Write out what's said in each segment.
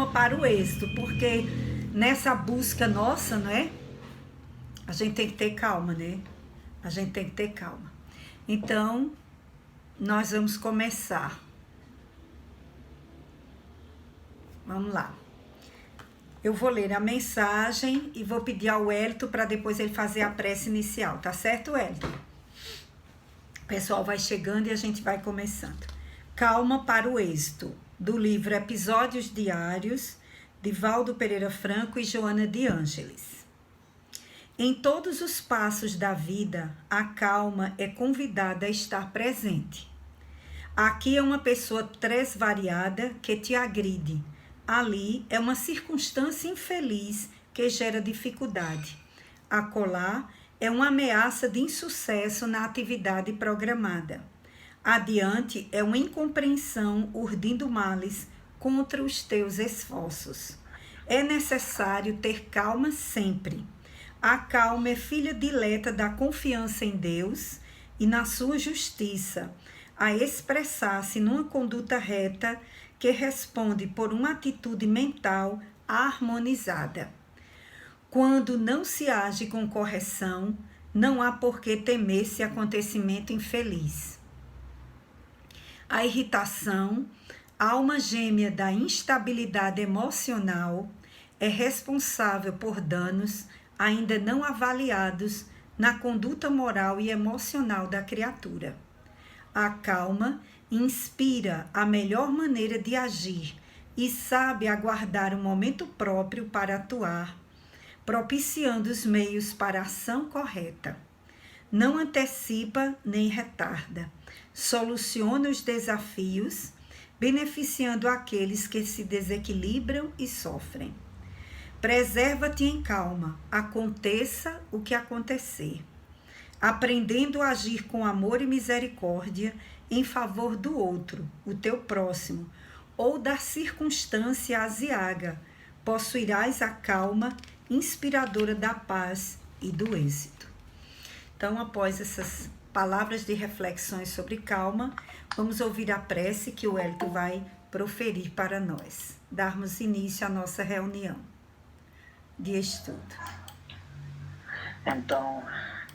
calma para o êxito, porque nessa busca nossa, né? A gente tem que ter calma, né? A gente tem que ter calma. Então, nós vamos começar. Vamos lá. Eu vou ler a mensagem e vou pedir ao Wellington para depois ele fazer a prece inicial. Tá certo, Wellington? O pessoal vai chegando e a gente vai começando. Calma para o êxito, do livro Episódios Diários, de Valdo Pereira Franco e Joana de Ângeles. Em todos os passos da vida, a calma é convidada a estar presente. Aqui é uma pessoa tresvariada que te agride. Ali é uma circunstância infeliz que gera dificuldade. Acolá é uma ameaça de insucesso na atividade programada. Adiante é uma incompreensão urdindo males contra os teus esforços. É necessário ter calma sempre. A calma é filha dileta da confiança em Deus e na sua justiça, a expressar-se numa conduta reta que responde por uma atitude mental harmonizada. Quando não se age com correção, não há por que temer esse acontecimento infeliz. A irritação, alma gêmea da instabilidade emocional, é responsável por danos ainda não avaliados na conduta moral e emocional da criatura. A calma inspira a melhor maneira de agir e sabe aguardar o momento próprio para atuar, propiciando os meios para a ação correta. Não antecipa nem retarda, soluciona os desafios, beneficiando aqueles que se desequilibram e sofrem. Preserva-te em calma, aconteça o que acontecer, aprendendo a agir com amor e misericórdia em favor do outro, o teu próximo, ou da circunstância aziaga, possuirás a calma inspiradora da paz e do êxito. Então, após essas palavras de reflexões sobre calma, vamos ouvir a prece que o Wellington vai proferir para nós, darmos início à nossa reunião de estudo. Então,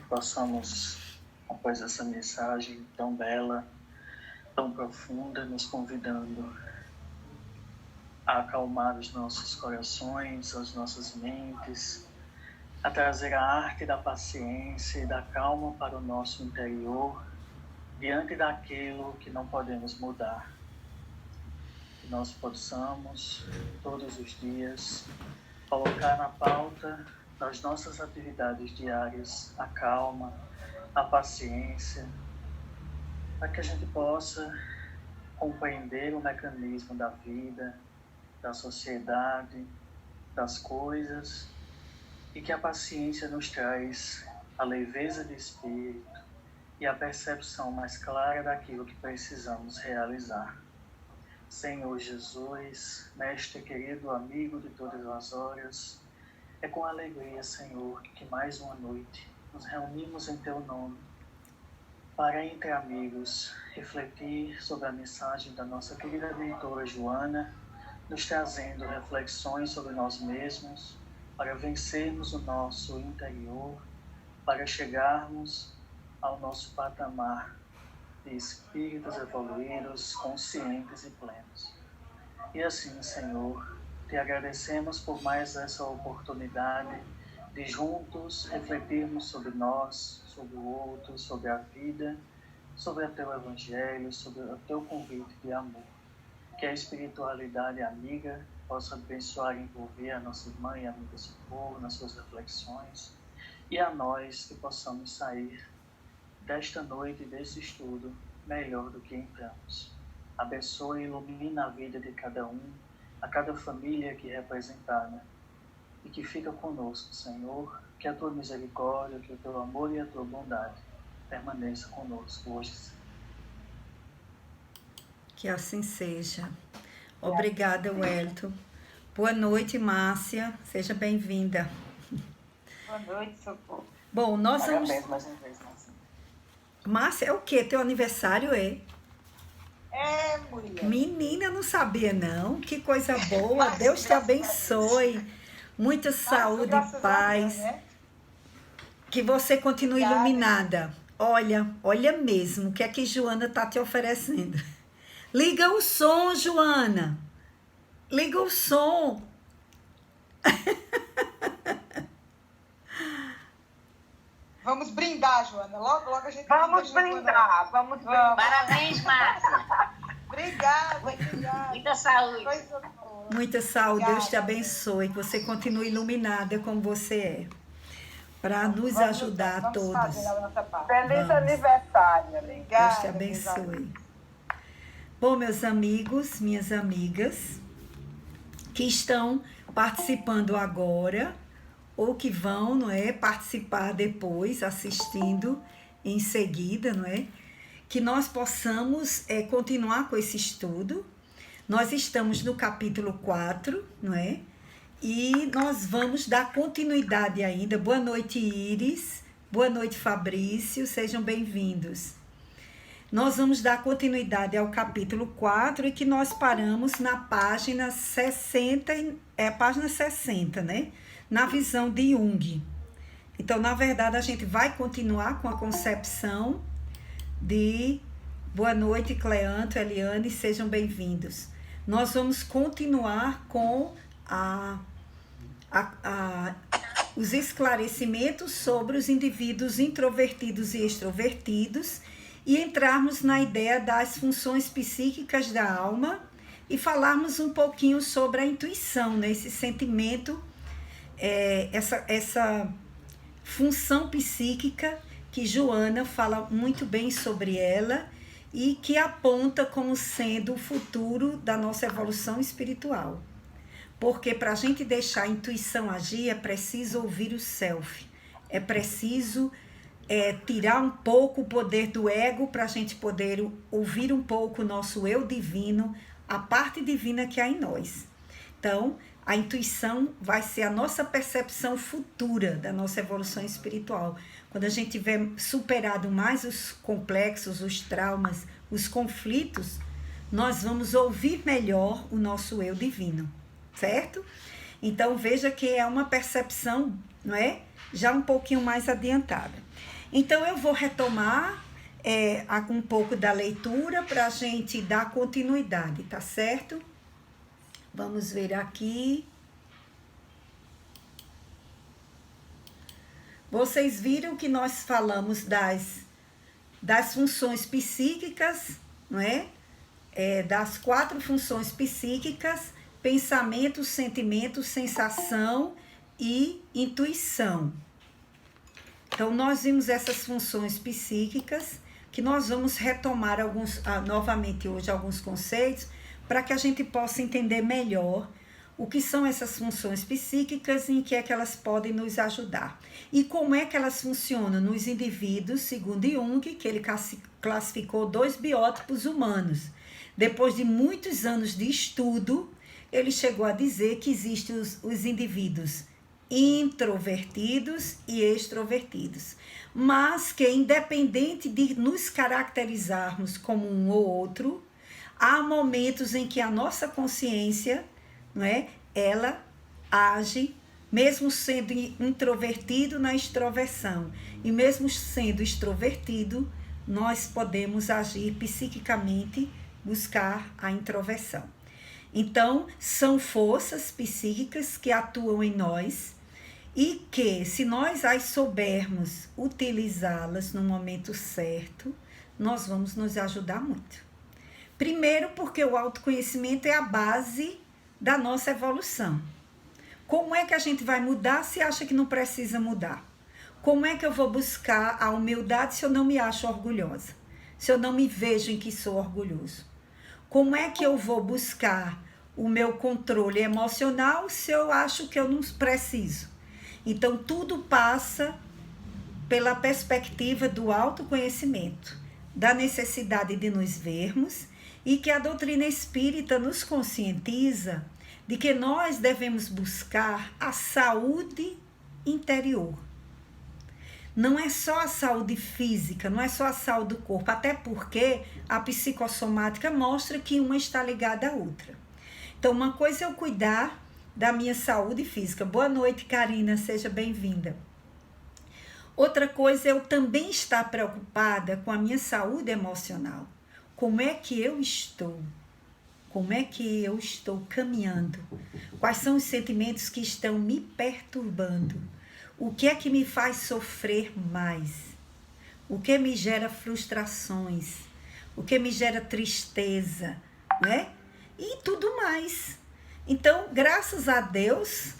possamos, após essa mensagem tão bela, tão profunda, nos convidando a acalmar os nossos corações, as nossas mentes, a trazer a arte da paciência e da calma para o nosso interior, diante daquilo que não podemos mudar. Que nós possamos, todos os dias, colocar na pauta das nossas atividades diárias a calma, a paciência, para que a gente possa compreender o mecanismo da vida, da sociedade, das coisas, e que a paciência nos traz a leveza de espírito e a percepção mais clara daquilo que precisamos realizar. Senhor Jesus, Mestre querido, amigo de todas as horas, é com alegria, Senhor, que mais uma noite nos reunimos em Teu nome para, entre amigos, refletir sobre a mensagem da nossa querida mentora Joana, nos trazendo reflexões sobre nós mesmos, para vencermos o nosso interior, para chegarmos ao nosso patamar de espíritos evoluídos, conscientes e plenos. E assim, Senhor, te agradecemos por mais essa oportunidade de juntos refletirmos sobre nós, sobre o outro, sobre a vida, sobre o teu evangelho, sobre o teu convite de amor. Que a espiritualidade amiga possa abençoar e envolver a nossa irmã e amiga Socorro nas suas reflexões, e a nós que possamos sair desta noite, desse estudo, melhor do que entramos. Abençoe e ilumina a vida de cada um, a cada família aqui representada, e que fica conosco, Senhor, que a Tua misericórdia, que o Teu amor e a Tua bondade permaneça conosco hoje. Que assim seja. Obrigada, Wellington. Boa noite, Márcia. Seja bem-vinda. Boa noite, Socorro. Bom, nós Parabéns vamos... mais uma vez, Márcia. Márcia, é o quê? Teu aniversário é? É, mulher. Menina, eu não sabia não. Que coisa boa. Deus te abençoe. Muita saúde e paz. Né? Que você continue iluminada. Olha mesmo o que é que Joana está te oferecendo. Liga o som, Joana. Liga o som. Vamos brindar, Joana. Logo a gente vamos brindar. Vamos brindar. Parabéns, Márcia. Obrigada. Muita saúde. Muita saúde. Obrigada. Deus te abençoe. Que você continue iluminada como você é. Para nos ajudar a todos. Feliz aniversário. Obrigada. Deus te abençoe. Bom, meus amigos, minhas amigas, que estão participando agora, ou que vão, não é, participar depois, assistindo em seguida, não é? Que nós possamos continuar com esse estudo. Nós estamos no capítulo 4, não é? E nós vamos dar continuidade ainda. Boa noite, Iris. Boa noite, Fabrício. Sejam bem-vindos. Nós vamos dar continuidade ao capítulo 4 e que nós paramos na página 60, página 60, né? Na visão de Jung. Então, na verdade, a gente vai continuar com a concepção de... Boa noite, Cleanto, Eliane, sejam bem-vindos. Nós vamos continuar com os esclarecimentos sobre os indivíduos introvertidos e extrovertidos e entrarmos na ideia das funções psíquicas da alma e falarmos um pouquinho sobre a intuição, né? Esse sentimento, essa função psíquica que Joana fala muito bem sobre ela e que aponta como sendo o futuro da nossa evolução espiritual. Porque para a gente deixar a intuição agir, é preciso ouvir o self. É preciso tirar um pouco o poder do ego para a gente poder ouvir um pouco o nosso eu divino, a parte divina que há em nós. Então, a intuição vai ser a nossa percepção futura da nossa evolução espiritual. Quando a gente tiver superado mais os complexos, os traumas, os conflitos, nós vamos ouvir melhor o nosso eu divino. Certo? Então, veja que é uma percepção, não é? Já um pouquinho mais adiantada. Então, eu vou retomar um pouco da leitura para a gente dar continuidade, tá certo? Vamos ver aqui. Vocês viram que nós falamos das funções psíquicas, não é? Das 4 funções psíquicas: pensamento, sentimento, sensação e intuição. Então, nós vimos essas funções psíquicas, que nós vamos retomar novamente hoje alguns conceitos, para que a gente possa entender melhor o que são essas funções psíquicas e em que é que elas podem nos ajudar. E como é que elas funcionam nos indivíduos, segundo Jung, que ele classificou 2 biótipos humanos. Depois de muitos anos de estudo, ele chegou a dizer que existem os indivíduos introvertidos e extrovertidos, mas que, independente de nos caracterizarmos como um ou outro, há momentos em que a nossa consciência, não é, ela age, mesmo sendo introvertido, na extroversão, e mesmo sendo extrovertido, nós podemos agir psiquicamente, buscar a introversão. Então, são forças psíquicas que atuam em nós e que, se nós as soubermos utilizá-las no momento certo, nós vamos nos ajudar muito. Primeiro, porque o autoconhecimento é a base da nossa evolução. Como é que a gente vai mudar se acha que não precisa mudar? Como é que eu vou buscar a humildade se eu não me acho orgulhosa? Se eu não me vejo em que sou orgulhoso? Como é que eu vou buscar o meu controle emocional se eu acho que eu não preciso? Então, tudo passa pela perspectiva do autoconhecimento, da necessidade de nos vermos, e que a doutrina espírita nos conscientiza de que nós devemos buscar a saúde interior. não é só a saúde física, não é só a saúde do corpo, até porque a psicossomática mostra que uma está ligada à outra. Então, uma coisa é eu cuidar da minha saúde física. Boa noite, Karina, seja bem-vinda. Outra coisa é eu também estar preocupada com a minha saúde emocional. Como é que eu estou? Como é que eu estou caminhando? Quais são os sentimentos que estão me perturbando? O que é que me faz sofrer mais? O que me gera frustrações? O que me gera tristeza? Né? E tudo mais. Então, graças a Deus,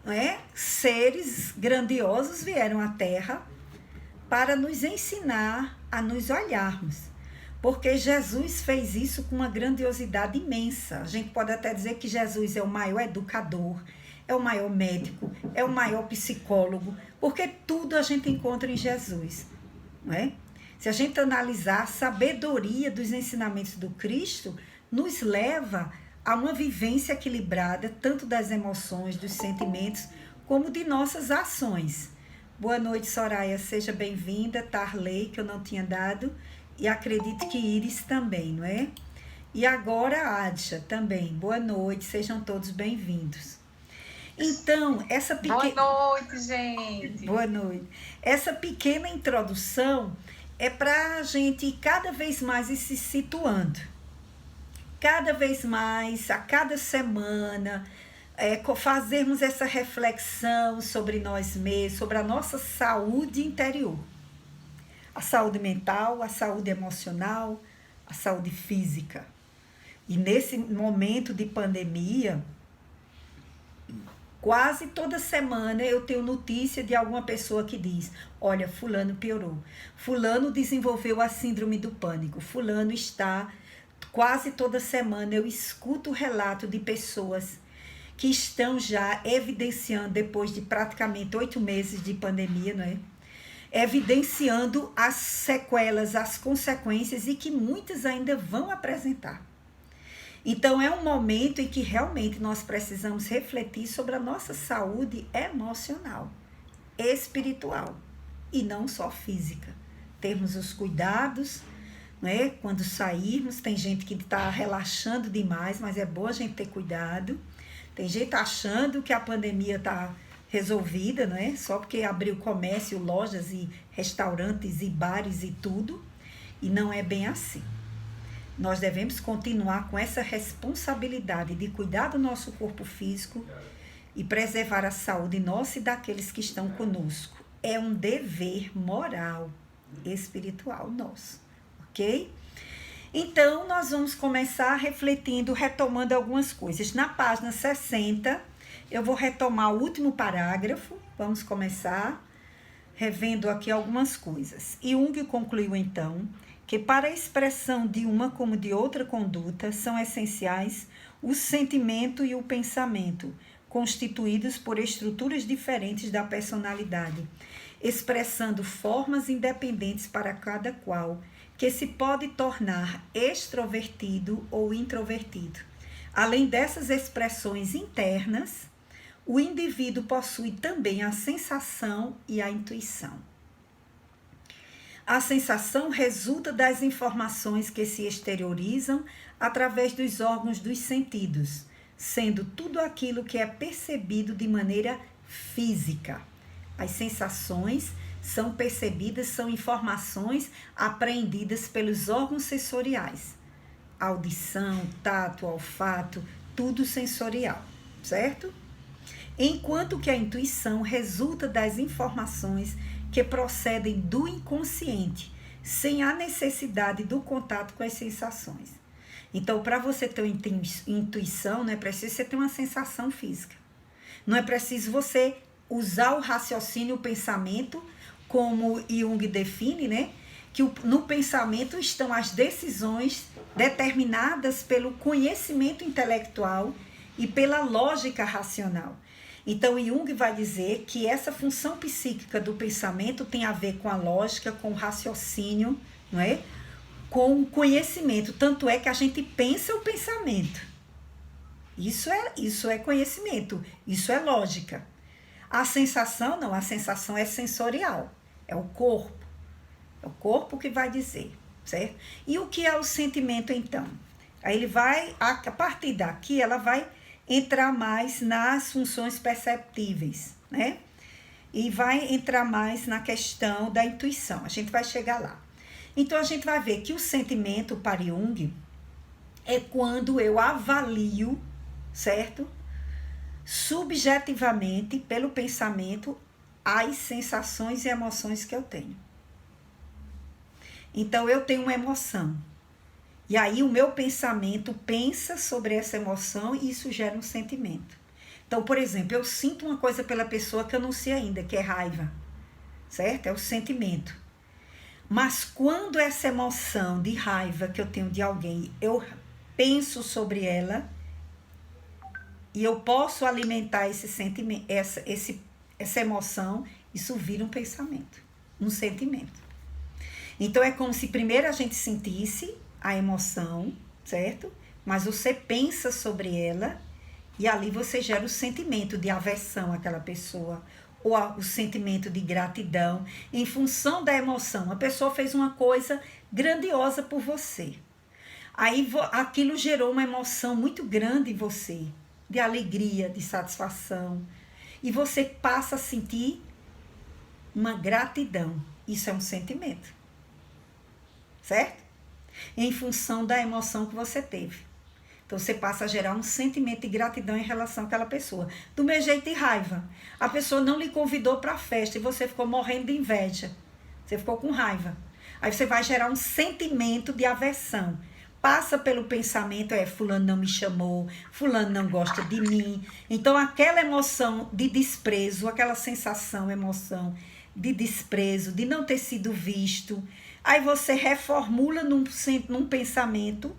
né, seres grandiosos vieram à Terra para nos ensinar a nos olharmos. Porque Jesus fez isso com uma grandiosidade imensa. A gente pode até dizer que Jesus é o maior educador, é o maior médico, é o maior psicólogo, porque tudo a gente encontra em Jesus, não é? Se a gente analisar a sabedoria dos ensinamentos do Cristo, nos leva a uma vivência equilibrada, tanto das emoções, dos sentimentos, como de nossas ações. Boa noite, Soraya, seja bem-vinda. Tarley, que eu não tinha dado, e acredito que Iris também, não é? E agora a Adja também. Boa noite, sejam todos bem-vindos. Então, essa pequena... Boa noite, gente. Boa noite. Essa pequena introdução é para a gente cada vez mais ir se situando. Cada vez mais, a cada semana, fazermos essa reflexão sobre nós mesmos, sobre a nossa saúde interior. A saúde mental, a saúde emocional, a saúde física. E nesse momento de pandemia, quase toda semana eu tenho notícia de alguma pessoa que diz: olha, fulano piorou, fulano desenvolveu a síndrome do pânico, fulano está... Quase toda semana eu escuto o relato de pessoas que estão já evidenciando, depois de praticamente 8 meses de pandemia, não é? Evidenciando as sequelas, as consequências, e que muitas ainda vão apresentar. Então, é um momento em que realmente nós precisamos refletir sobre a nossa saúde emocional, espiritual e não só física. Termos os cuidados, né? Quando sairmos, tem gente que está relaxando demais, mas é bom a gente ter cuidado. Tem gente achando que a pandemia está resolvida, não é? Só porque abriu comércio, lojas e restaurantes e bares e tudo. E não é bem assim. Nós devemos continuar com essa responsabilidade de cuidar do nosso corpo físico e preservar a saúde nossa e daqueles que estão conosco. É um dever moral, espiritual nosso. Ok? Então, nós vamos começar refletindo, retomando algumas coisas. Na página 60, eu vou retomar o último parágrafo. Vamos começar revendo aqui algumas coisas. Jung concluiu, então, que para a expressão de uma como de outra conduta, são essenciais o sentimento e o pensamento, constituídos por estruturas diferentes da personalidade, expressando formas independentes para cada qual, que se pode tornar extrovertido ou introvertido. Além dessas expressões internas, o indivíduo possui também a sensação e a intuição. A sensação resulta das informações que se exteriorizam através dos órgãos dos sentidos, sendo tudo aquilo que é percebido de maneira física. As sensações são percebidas, são informações apreendidas pelos órgãos sensoriais. Audição, tato, olfato, tudo sensorial, certo? Enquanto que a intuição resulta das informações que procedem do inconsciente, sem a necessidade do contato com as sensações. Então, para você ter uma intuição, não é preciso você ter uma sensação física. Não é preciso você usar o raciocínio, o pensamento, como Jung define, né? Que no pensamento estão as decisões determinadas pelo conhecimento intelectual e pela lógica racional. Então, Jung vai dizer que essa função psíquica do pensamento tem a ver com a lógica, com o raciocínio, não é? Com o conhecimento. Tanto é que a gente pensa o pensamento. Isso é conhecimento, isso é lógica. A sensação não, a sensação é sensorial. É o corpo. É o corpo que vai dizer, certo? E o que é o sentimento, então? Aí ele vai, a partir daqui, ela vai entrar mais nas funções perceptíveis, né? E vai entrar mais na questão da intuição. A gente vai chegar lá. Então, a gente vai ver que o sentimento para Jung é quando eu avalio, certo? Subjetivamente, pelo pensamento, as sensações e emoções que eu tenho. Então, eu tenho uma emoção. E aí, o meu pensamento pensa sobre essa emoção e isso gera um sentimento. Então, por exemplo, eu sinto uma coisa pela pessoa que eu não sei ainda, que é raiva, certo? É o sentimento. Mas quando essa emoção de raiva que eu tenho de alguém, eu penso sobre ela e eu posso alimentar esse sentimento, essa emoção, isso vira um pensamento, um sentimento. Então, é como se primeiro a gente sentisse a emoção, certo? Mas você pensa sobre ela e ali você gera o sentimento de aversão àquela pessoa ou o sentimento de gratidão em função da emoção. A pessoa fez uma coisa grandiosa por você. Aí aquilo gerou uma emoção muito grande em você, de alegria, de satisfação. E você passa a sentir uma gratidão. Isso é um sentimento. Certo? Em função da emoção que você teve. Então, você passa a gerar um sentimento de gratidão em relação àquela pessoa. Do meu jeito de raiva. A pessoa não lhe convidou para a festa e você ficou morrendo de inveja. Você ficou com raiva. Aí você vai gerar um sentimento de aversão. Passa pelo pensamento, fulano não me chamou, fulano não gosta de mim. Então, aquela emoção de desprezo, aquela sensação, emoção de desprezo, de não ter sido visto. Aí você reformula num pensamento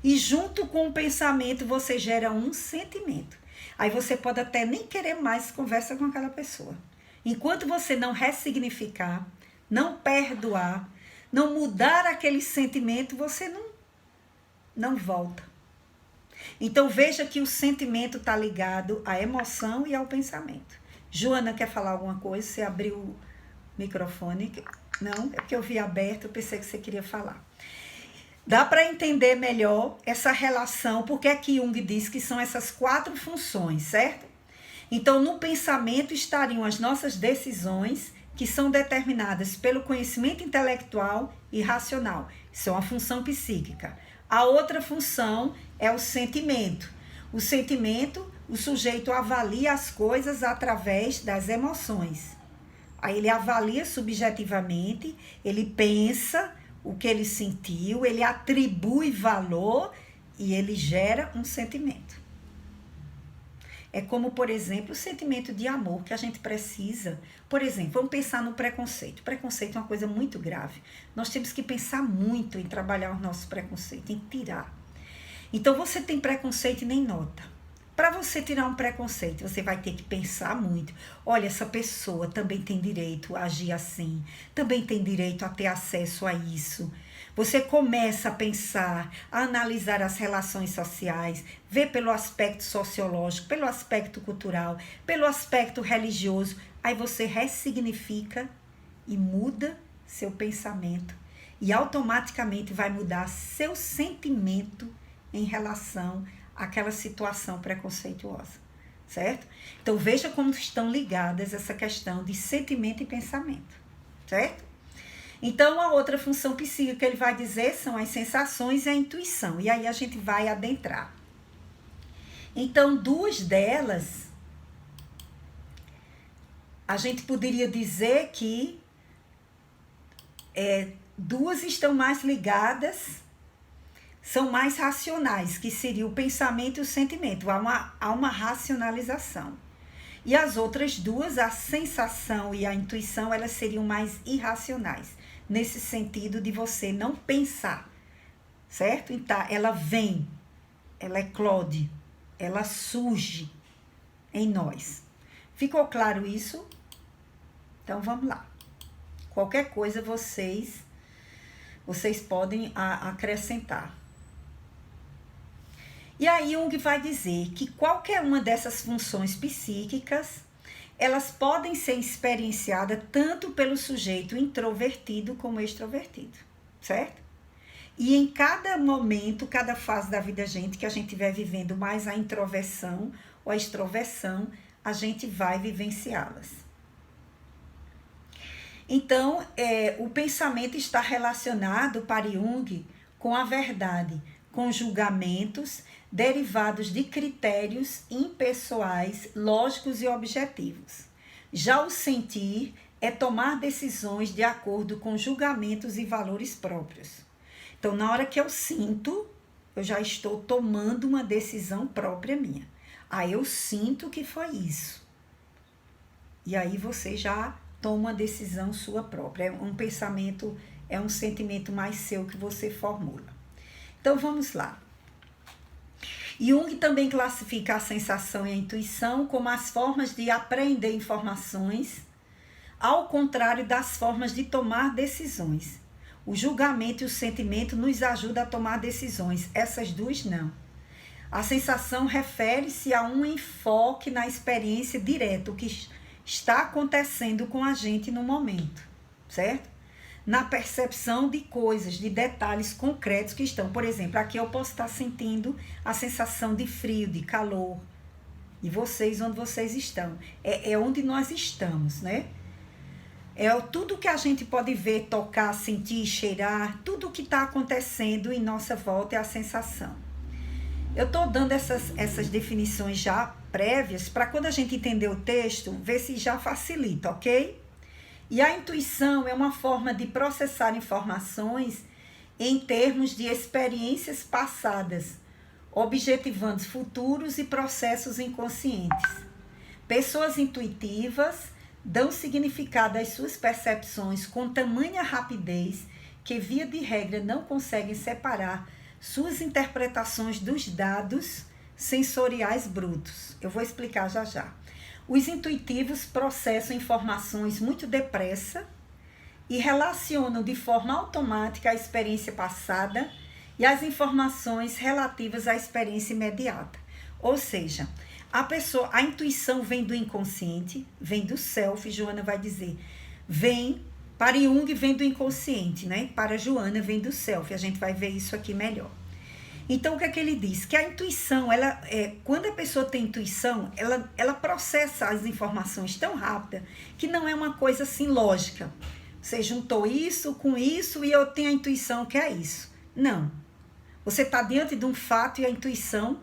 e junto com o pensamento você gera um sentimento. Aí você pode até nem querer mais conversa com aquela pessoa. Enquanto você não ressignificar, não perdoar, não mudar aquele sentimento, você não volta. Então veja que o sentimento está ligado à emoção e ao pensamento. Joana, quer falar alguma coisa? Você abriu o microfone? Não, é porque eu vi aberto, eu pensei que você queria falar. Dá para entender melhor essa relação, porque aqui Jung diz que são essas 4 funções, certo? Então, no pensamento estariam as nossas decisões, que são determinadas pelo conhecimento intelectual e racional. Isso é uma função psíquica. A outra função é o sentimento. O sentimento, o sujeito avalia as coisas através das emoções. Aí ele avalia subjetivamente, ele pensa o que ele sentiu, ele atribui valor e ele gera um sentimento. É como, por exemplo, o sentimento de amor que a gente precisa. Por exemplo, vamos pensar no preconceito. Preconceito é uma coisa muito grave. Nós temos que pensar muito em trabalhar o nosso preconceito, em tirar. Então, você tem preconceito e nem nota. Para você tirar um preconceito, você vai ter que pensar muito. Olha, essa pessoa também tem direito a agir assim, também tem direito a ter acesso a isso. Você começa a pensar, a analisar as relações sociais, ver pelo aspecto sociológico, pelo aspecto cultural, pelo aspecto religioso. Aí você ressignifica e muda seu pensamento. E automaticamente vai mudar seu sentimento em relação àquela situação preconceituosa, certo? Então, veja como estão ligadas essa questão de sentimento e pensamento, certo? Então, a outra função psíquica que ele vai dizer são as sensações e a intuição. E aí a gente vai adentrar. Então, 2 delas, a gente poderia dizer que 2 estão mais ligadas, são mais racionais, que seria o pensamento e o sentimento. Há uma racionalização. E as outras 2, a sensação e a intuição, elas seriam mais irracionais. Nesse sentido de você não pensar, certo? Então, ela vem, ela eclode, ela surge em nós. Ficou claro isso? Então, vamos lá. Qualquer coisa vocês podem acrescentar. E aí, Jung vai dizer que qualquer uma dessas funções psíquicas, elas podem ser experienciadas tanto pelo sujeito introvertido como extrovertido, certo? E em cada momento, cada fase da vida que a gente estiver vivendo mais a introversão ou a extroversão, a gente vai vivenciá-las. Então, o pensamento está relacionado para Jung com a verdade, com julgamentos derivados de critérios impessoais, lógicos e objetivos. Já o sentir é tomar decisões de acordo com julgamentos e valores próprios. Então, na hora que eu sinto, eu já estou tomando uma decisão própria minha. Aí eu sinto que foi isso. E aí você já toma uma decisão sua própria. É um pensamento, é um sentimento mais seu que você formula. Então, vamos lá. Jung também classifica a sensação e a intuição como as formas de apreender informações, ao contrário das formas de tomar decisões. O julgamento e o sentimento nos ajudam a tomar decisões. Essas duas não. A sensação refere-se a um enfoque na experiência direta, o que está acontecendo com a gente no momento, certo? Na percepção de coisas, de detalhes concretos que estão. Por exemplo, aqui eu posso estar sentindo a sensação de frio, de calor. E vocês, onde vocês estão. É onde nós estamos, né? É tudo que a gente pode ver, tocar, sentir, cheirar, tudo o que está acontecendo em nossa volta é a sensação. Eu estou dando essas definições já prévias para quando a gente entender o texto, ver se já facilita, ok? E a intuição é uma forma de processar informações em termos de experiências passadas, objetivando futuros e processos inconscientes. Pessoas intuitivas dão significado às suas percepções com tamanha rapidez que, via de regra, não conseguem separar suas interpretações dos dados sensoriais brutos. Eu vou explicar já já. Os intuitivos processam informações muito depressa e relacionam de forma automática a experiência passada e as informações relativas à experiência imediata. Ou seja, a intuição vem do inconsciente, vem do self, Joana vai dizer. Para Jung vem do inconsciente, né? Para Joana vem do self, a gente vai ver isso aqui melhor. Então, o que é que ele diz? Que a intuição, quando a pessoa tem intuição, ela processa as informações tão rápida que não é uma coisa assim lógica. Você juntou isso com isso e eu tenho a intuição que é isso. Não. Você está diante de um fato e a intuição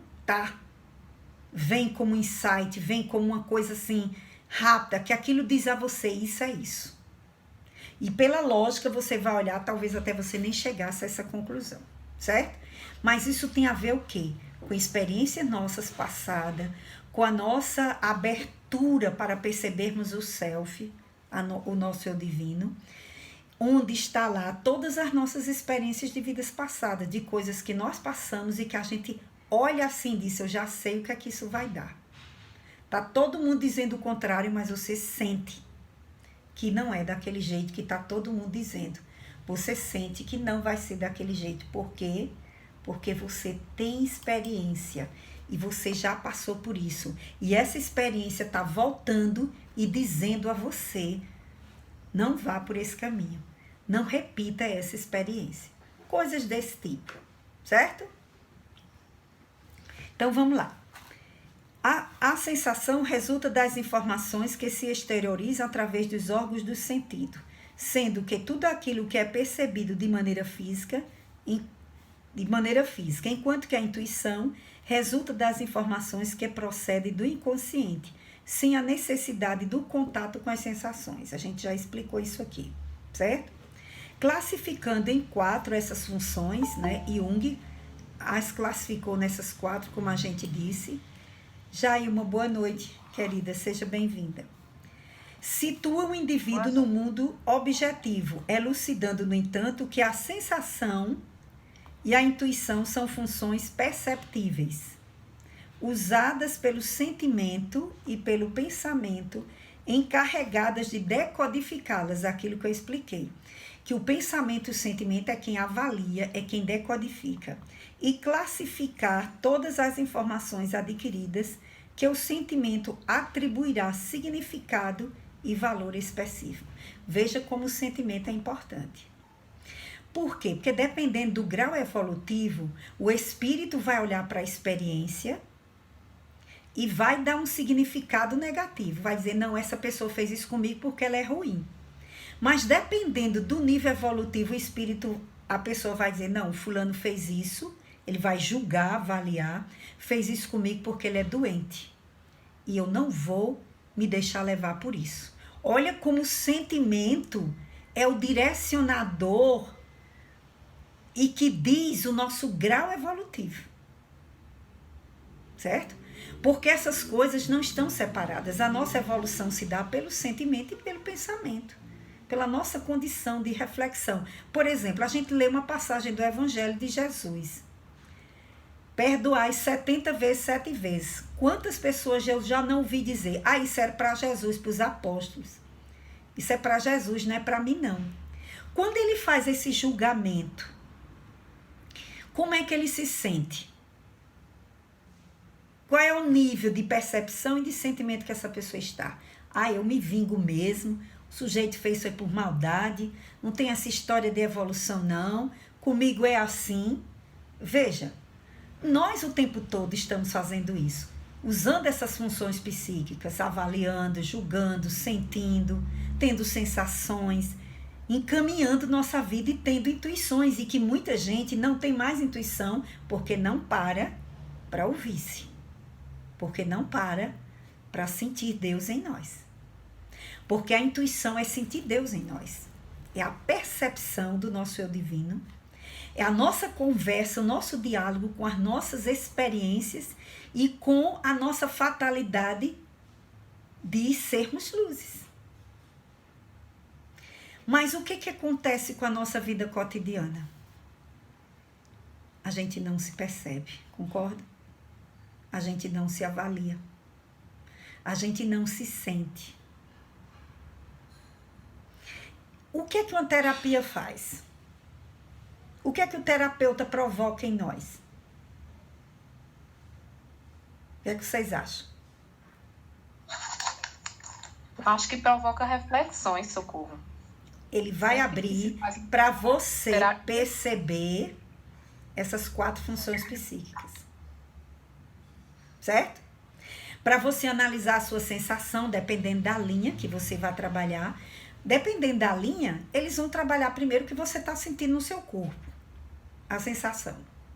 vem como insight, vem como uma coisa assim rápida, que aquilo diz a você, isso é isso. E pela lógica você vai olhar, talvez até você nem chegasse a essa conclusão, certo? Mas isso tem a ver o quê? Com experiências nossas passadas, com a nossa abertura para percebermos o self, o nosso eu divino, onde está lá todas as nossas experiências de vidas passadas, de coisas que nós passamos e que a gente olha assim e diz, eu já sei o que é que isso vai dar. Tá todo mundo dizendo o contrário, mas você sente que não é daquele jeito que tá todo mundo dizendo. Você sente que não vai ser daquele jeito. Por quê? Porque você tem experiência e você já passou por isso. E essa experiência tá voltando e dizendo a você, não vá por esse caminho. Não repita essa experiência. Coisas desse tipo, certo? Então, vamos lá. A sensação resulta das informações que se exteriorizam através dos órgãos do sentido, sendo que tudo aquilo que é percebido de maneira física, enquanto que a intuição resulta das informações que procedem do inconsciente, sem a necessidade do contato com as sensações. A gente já explicou isso aqui, certo? Classificando em 4 essas funções, né? Jung as classificou nessas 4, como a gente disse. Jailma, boa noite, querida, seja bem-vinda. Situa o indivíduo no mundo objetivo, elucidando, no entanto, que a sensação e a intuição são funções perceptíveis, usadas pelo sentimento e pelo pensamento, encarregadas de decodificá-las, aquilo que eu expliquei. Que o pensamento e o sentimento é quem avalia, é quem decodifica. E classificar todas as informações adquiridas que o sentimento atribuirá significado e valor específico. Veja como o sentimento é importante. Por quê? Porque dependendo do grau evolutivo, o espírito vai olhar para a experiência e vai dar um significado negativo. Vai dizer, não, essa pessoa fez isso comigo porque ela é ruim. Mas dependendo do nível evolutivo, o espírito, a pessoa vai dizer, não, fulano fez isso, ele vai julgar, avaliar, fez isso comigo porque ele é doente. E eu não vou me deixar levar por isso. Olha como o sentimento é o direcionador e que diz o nosso grau evolutivo. Certo? Porque essas coisas não estão separadas. A nossa evolução se dá pelo sentimento e pelo pensamento. Pela nossa condição de reflexão. Por exemplo, a gente lê uma passagem do Evangelho de Jesus. Perdoai 70 vezes, 7 vezes. Quantas pessoas eu já não ouvi dizer, isso era para Jesus, para os apóstolos. Isso é para Jesus, não é para mim não. Quando ele faz esse julgamento, como é que ele se sente? Qual é o nível de percepção e de sentimento que essa pessoa está? Eu me vingo mesmo, o sujeito fez isso por maldade, não tem essa história de evolução não, comigo é assim. Veja, nós o tempo todo estamos fazendo isso, usando essas funções psíquicas, avaliando, julgando, sentindo, tendo sensações, encaminhando nossa vida e tendo intuições, e que muita gente não tem mais intuição porque não para ouvir-se, porque não para sentir Deus em nós. Porque a intuição é sentir Deus em nós, é a percepção do nosso eu divino, é a nossa conversa, o nosso diálogo com as nossas experiências e com a nossa fatalidade de sermos luzes. Mas o que acontece com a nossa vida cotidiana? A gente não se percebe, concorda? A gente não se avalia. A gente não se sente. O que uma terapia faz? O que o terapeuta provoca em nós? O que vocês acham? Acho que provoca reflexões, Socorro. Ele vai abrir para você perceber essas 4 funções psíquicas. Certo? Para você analisar a sua sensação, dependendo da linha que você vai trabalhar. Dependendo da linha, eles vão trabalhar primeiro o que você está sentindo no seu corpo. A sensação.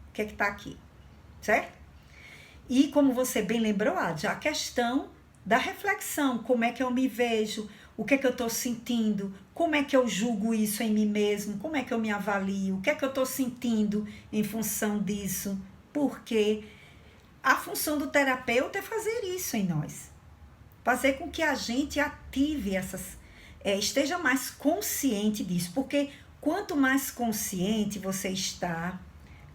O que está aqui. Certo? E como você bem lembrou, já a questão da reflexão. Como é que eu me vejo? O que eu estou sentindo? Como é que eu julgo isso em mim mesmo? Como é que eu me avalio? O que eu estou sentindo em função disso? Por quê? A função do terapeuta é fazer isso em nós. Fazer com que a gente ative esteja mais consciente disso. Porque quanto mais consciente você está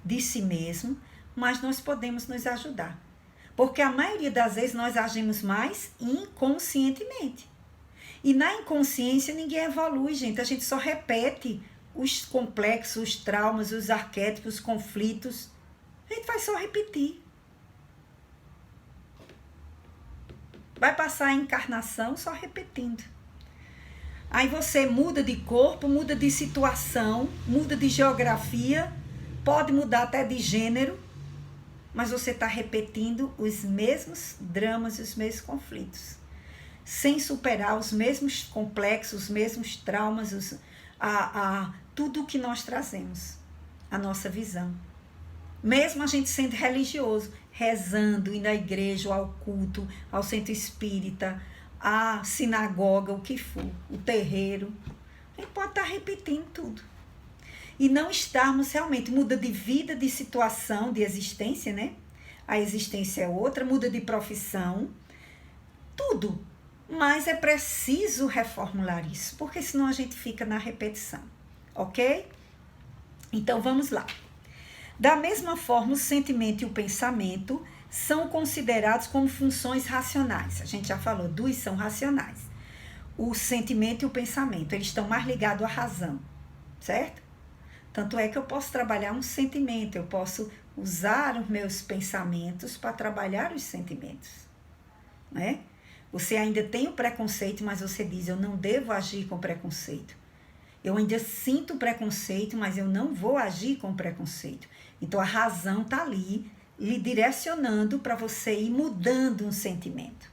de si mesmo, mais nós podemos nos ajudar. Porque a maioria das vezes nós agimos mais inconscientemente. E na inconsciência ninguém evolui, gente. A gente só repete os complexos, os traumas, os arquétipos, os conflitos. A gente vai só repetir. Vai passar a encarnação só repetindo. Aí você muda de corpo, muda de situação, muda de geografia, pode mudar até de gênero, mas você está repetindo os mesmos dramas e os mesmos conflitos, sem superar os mesmos complexos, os mesmos traumas, tudo o que nós trazemos, a nossa visão. Mesmo a gente sendo religioso, rezando, indo à igreja, ao culto, ao centro espírita, à sinagoga, o que for, o terreiro, a gente pode estar repetindo tudo. E não estarmos realmente, muda de vida, de situação, de existência, né? A existência é outra, muda de profissão, tudo. Mas é preciso reformular isso, porque senão a gente fica na repetição, ok? Então vamos lá. Da mesma forma, o sentimento e o pensamento são considerados como funções racionais. A gente já falou, 2 são racionais. O sentimento e o pensamento, eles estão mais ligados à razão, certo? Tanto é que eu posso trabalhar um sentimento, eu posso usar os meus pensamentos para trabalhar os sentimentos. né? Você ainda tem o preconceito, mas você diz, eu não devo agir com preconceito. Eu ainda sinto preconceito, mas eu não vou agir com preconceito. Então, a razão está ali, lhe direcionando para você ir mudando um sentimento.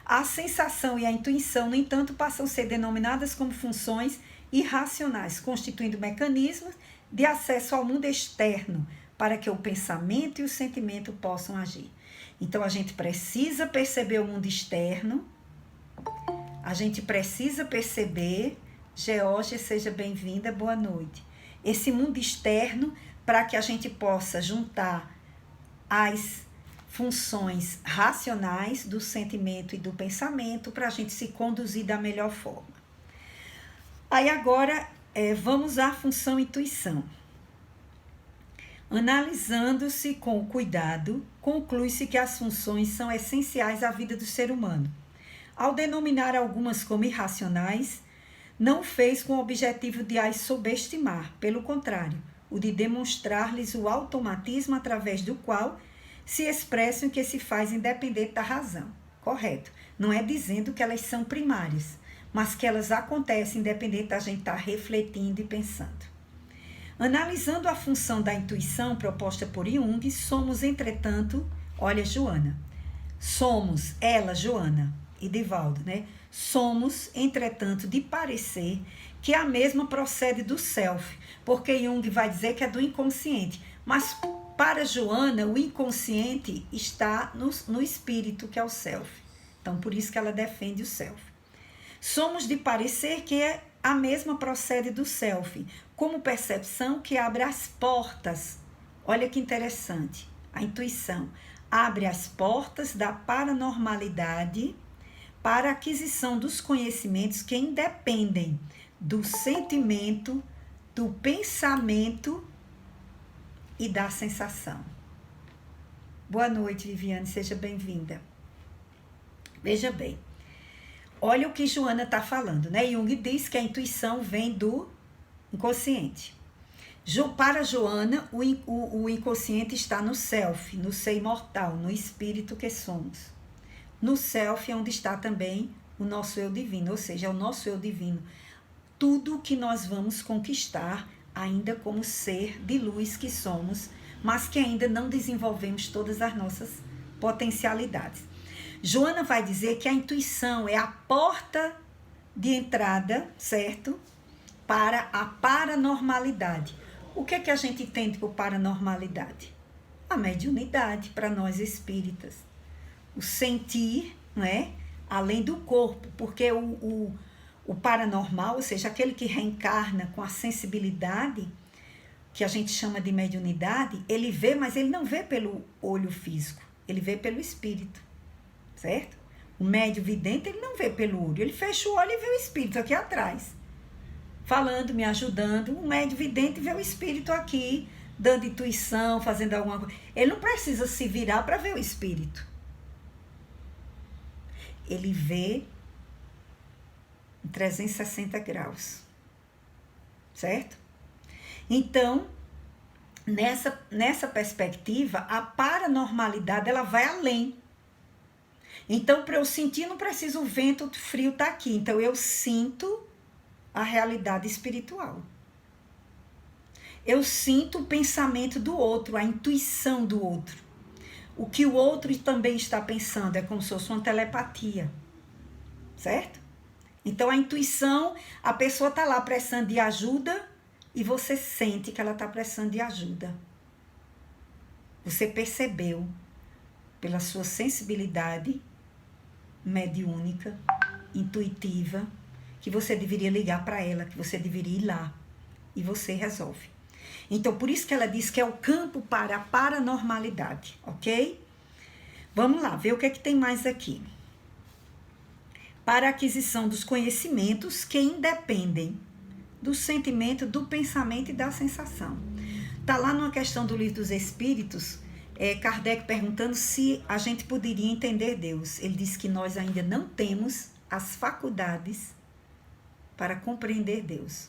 A sensação e a intuição, no entanto, passam a ser denominadas como funções irracionais, constituindo mecanismos de acesso ao mundo externo, para que o pensamento e o sentimento possam agir. Então, a gente precisa perceber o mundo externo, a gente precisa perceber, Geórgia, seja bem-vinda, boa noite, esse mundo externo, para que a gente possa juntar as funções racionais do sentimento e do pensamento, para a gente se conduzir da melhor forma. Aí agora, vamos à função intuição. Analisando-se com cuidado, conclui-se que as funções são essenciais à vida do ser humano. Ao denominar algumas como irracionais, não fez com o objetivo de as subestimar, pelo contrário, o de demonstrar-lhes o automatismo através do qual se expressam e que se faz independente da razão. Correto. Não é dizendo que elas são primárias, mas que elas acontecem independente da gente estar refletindo e pensando. Analisando a função da intuição proposta por Jung, somos, entretanto, olha, Joana, somos, ela, Joana e Divaldo, né? Somos, entretanto, de parecer que a mesma procede do self, porque Jung vai dizer que é do inconsciente, mas para Joana, o inconsciente está no espírito, que é o self. Então, por isso que ela defende o self. Somos de parecer que a mesma procede do self, como percepção que abre as portas. Olha que interessante, a intuição abre as portas da paranormalidade para a aquisição dos conhecimentos que independem do sentimento, do pensamento e da sensação. Boa noite, Viviane, seja bem-vinda. Veja bem, olha o que Joana está falando, né? Jung diz que a intuição vem do inconsciente. Para Joana, o inconsciente está no self, no ser imortal, no espírito que somos. No self é onde está também o nosso eu divino, ou seja, é o nosso eu divino. Tudo que nós vamos conquistar ainda como ser de luz que somos, mas que ainda não desenvolvemos todas as nossas potencialidades. Joana vai dizer que a intuição é a porta de entrada, certo? Para a paranormalidade. O que é que a gente entende por paranormalidade? A mediunidade para nós espíritas. O sentir, não é? Além do corpo, porque o paranormal, ou seja, aquele que reencarna com a sensibilidade, que a gente chama de mediunidade, ele vê, mas ele não vê pelo olho físico, ele vê pelo espírito, certo? O médium vidente, ele não vê pelo olho, ele fecha o olho e vê o espírito aqui atrás, falando, me ajudando. O médium vidente vê o espírito aqui, dando intuição, fazendo alguma coisa. Ele não precisa se virar para ver o espírito. Ele vê em 360 graus, certo? Então, nessa perspectiva, a paranormalidade, ela vai além. Então, para eu sentir, não preciso o vento frio estar aqui. Então, eu sinto a realidade espiritual. Eu sinto o pensamento do outro, a intuição do outro. O que o outro também está pensando, é como se fosse uma telepatia, certo? Então, a intuição, a pessoa está lá precisando de ajuda e você sente que ela está precisando de ajuda. Você percebeu, pela sua sensibilidade mediúnica, intuitiva, que você deveria ligar para ela, que você deveria ir lá. E você resolve. Então, por isso que ela diz que é o campo para a paranormalidade, ok? Vamos lá, ver o que é que tem mais aqui. Para a aquisição dos conhecimentos que independem do sentimento, do pensamento e da sensação. Está lá numa questão do Livro dos Espíritos, Kardec perguntando se a gente poderia entender Deus. Ele disse que nós ainda não temos as faculdades para compreender Deus.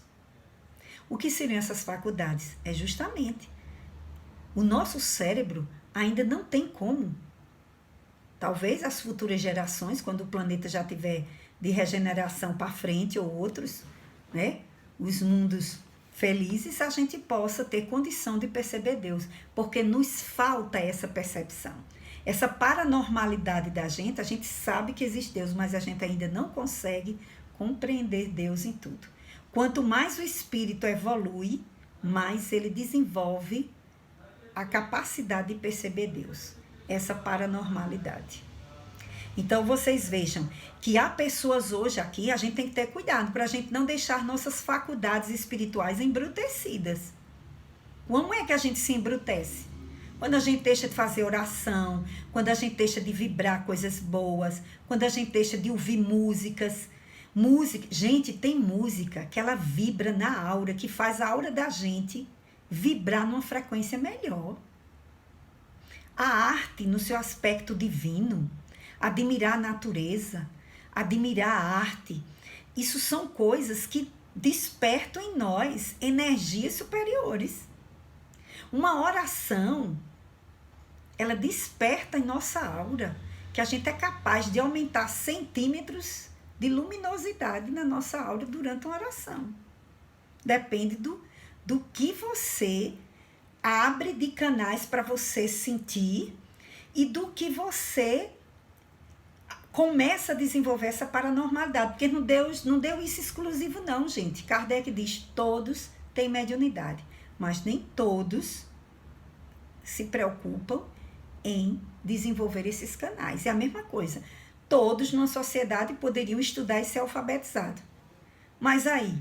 O que seriam essas faculdades? É justamente o nosso cérebro ainda não tem como Talvez as futuras gerações, quando o planeta já tiver de regeneração para frente ou outros, né? Os mundos felizes, a gente possa ter condição de perceber Deus, porque nos falta essa percepção. Essa paranormalidade da gente, a gente sabe que existe Deus, mas a gente ainda não consegue compreender Deus em tudo. Quanto mais o espírito evolui, mais ele desenvolve a capacidade de perceber Deus, essa paranormalidade. Então, vocês vejam que há pessoas hoje aqui, a gente tem que ter cuidado para a gente não deixar nossas faculdades espirituais embrutecidas. Como é que a gente se embrutece? Quando a gente deixa de fazer oração, quando a gente deixa de vibrar coisas boas, quando a gente deixa de ouvir músicas. Gente, tem música que ela vibra na aura, que faz a aura da gente vibrar numa frequência melhor. A arte no seu aspecto divino, admirar a natureza, admirar a arte, isso são coisas que despertam em nós energias superiores. Uma oração, ela desperta em nossa aura, que a gente é capaz de aumentar centímetros de luminosidade na nossa aura durante uma oração. Depende do que você abre de canais para você sentir e do que você começa a desenvolver essa paranormalidade. Porque não deu isso exclusivo não, gente. Kardec diz, todos têm mediunidade, mas nem todos se preocupam em desenvolver esses canais. É a mesma coisa. Todos numa sociedade poderiam estudar e ser alfabetizados. Mas aí,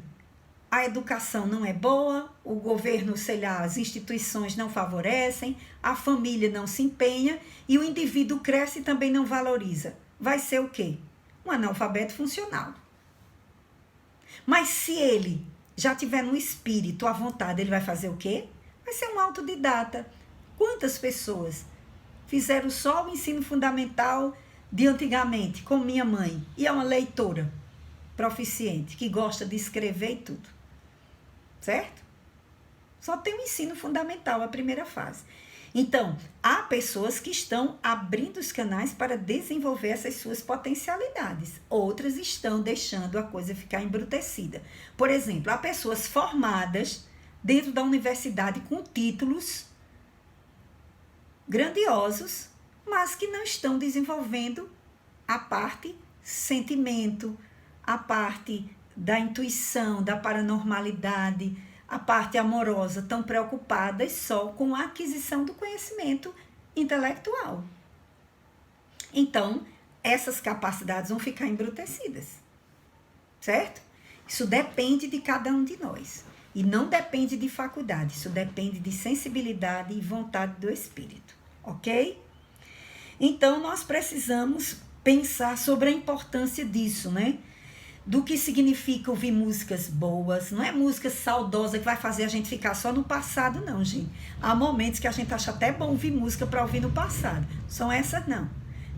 a educação não é boa, o governo, sei lá, as instituições não favorecem, a família não se empenha e o indivíduo cresce e também não valoriza. Vai ser o quê? Um analfabeto funcional. Mas se ele já tiver no espírito, à vontade, ele vai fazer o quê? Vai ser um autodidata. Quantas pessoas fizeram só o ensino fundamental de antigamente, como minha mãe, e é uma leitora proficiente, que gosta de escrever e tudo. Certo? Só tem o ensino fundamental, a primeira fase. Então, há pessoas que estão abrindo os canais para desenvolver essas suas potencialidades. Outras estão deixando a coisa ficar embrutecida. Por exemplo, há pessoas formadas dentro da universidade com títulos grandiosos, mas que não estão desenvolvendo a parte sentimento, a parte da intuição, da paranormalidade, a parte amorosa, tão preocupadas só com a aquisição do conhecimento intelectual. Então, essas capacidades vão ficar embrutecidas, certo? Isso depende de cada um de nós. E não depende de faculdade, isso depende de sensibilidade e vontade do espírito, ok? Então, nós precisamos pensar sobre a importância disso, né? Do que significa ouvir músicas boas. Não é música saudosa que vai fazer a gente ficar só no passado, não, gente. Há momentos que a gente acha até bom ouvir música para ouvir no passado. São essas, não.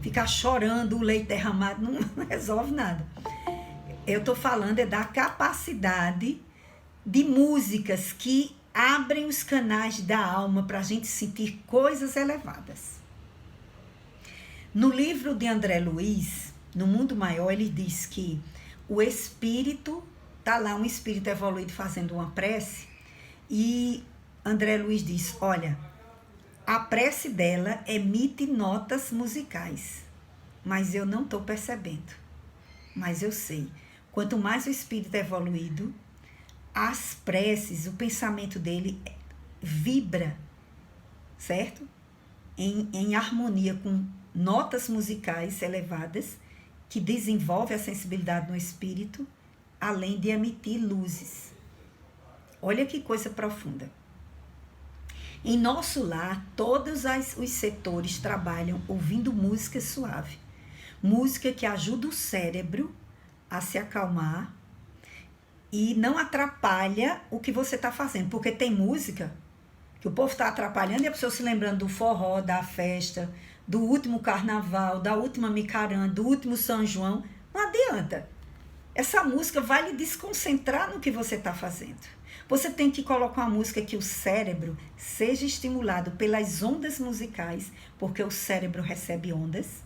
Ficar chorando, o leite derramado, não resolve nada. Eu estou falando da capacidade de músicas que abrem os canais da alma para a gente sentir coisas elevadas. No livro de André Luiz, No Mundo Maior, ele diz que o espírito, tá lá um espírito evoluído fazendo uma prece, e André Luiz diz, olha, a prece dela emite notas musicais, mas eu não estou percebendo, mas eu sei. Quanto mais o espírito é evoluído, as preces, o pensamento dele vibra, certo? Em harmonia com notas musicais elevadas, que desenvolve a sensibilidade no espírito, além de emitir luzes. Olha que coisa profunda. Em nosso lar, todos os setores trabalham ouvindo música suave. Música que ajuda o cérebro a se acalmar e não atrapalha o que você está fazendo. Porque tem música que o povo está atrapalhando e a pessoa se lembrando do forró, da festa, do último carnaval, da última micarã, do último São João. Não adianta. Essa música vai lhe desconcentrar no que você está fazendo. Você tem que colocar uma música que o cérebro seja estimulado pelas ondas musicais, porque o cérebro recebe ondas,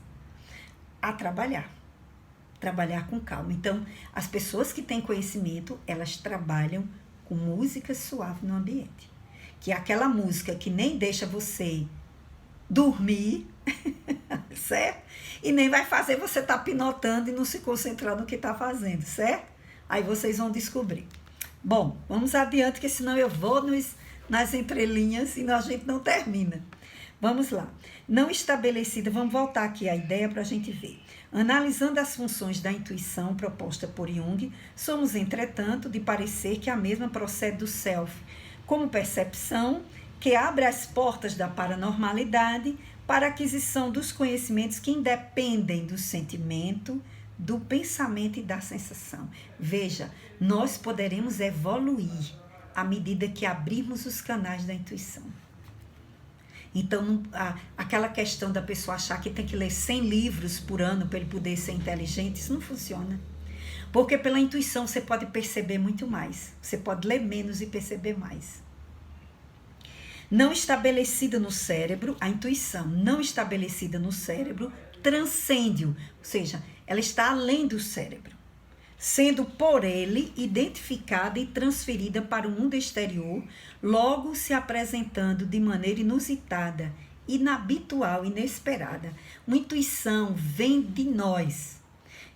a trabalhar. Trabalhar com calma. Então, as pessoas que têm conhecimento, elas trabalham com música suave no ambiente. Que é aquela música que nem deixa você dormir, certo? E nem vai fazer você estar pinotando e não se concentrar no que está fazendo, certo? Aí vocês vão descobrir. Bom, vamos adiante, que senão eu vou nas entrelinhas e a gente não termina. Vamos lá. Não estabelecida, vamos voltar aqui à ideia para a gente ver. Analisando as funções da intuição proposta por Jung, somos, entretanto, de parecer que a mesma procede do self, como percepção que abre as portas da paranormalidade para a aquisição dos conhecimentos que independem do sentimento, do pensamento e da sensação. Veja, nós poderemos evoluir à medida que abrirmos os canais da intuição. Então, aquela questão da pessoa achar que tem que ler 100 livros por ano para ele poder ser inteligente, isso não funciona. Porque pela intuição você pode perceber muito mais. Você pode ler menos e perceber mais. Não estabelecida no cérebro, a intuição não estabelecida no cérebro transcende-o, ou seja, ela está além do cérebro, sendo por ele identificada e transferida para o mundo exterior, logo se apresentando de maneira inusitada, inabitual, inesperada. Uma intuição vem de nós.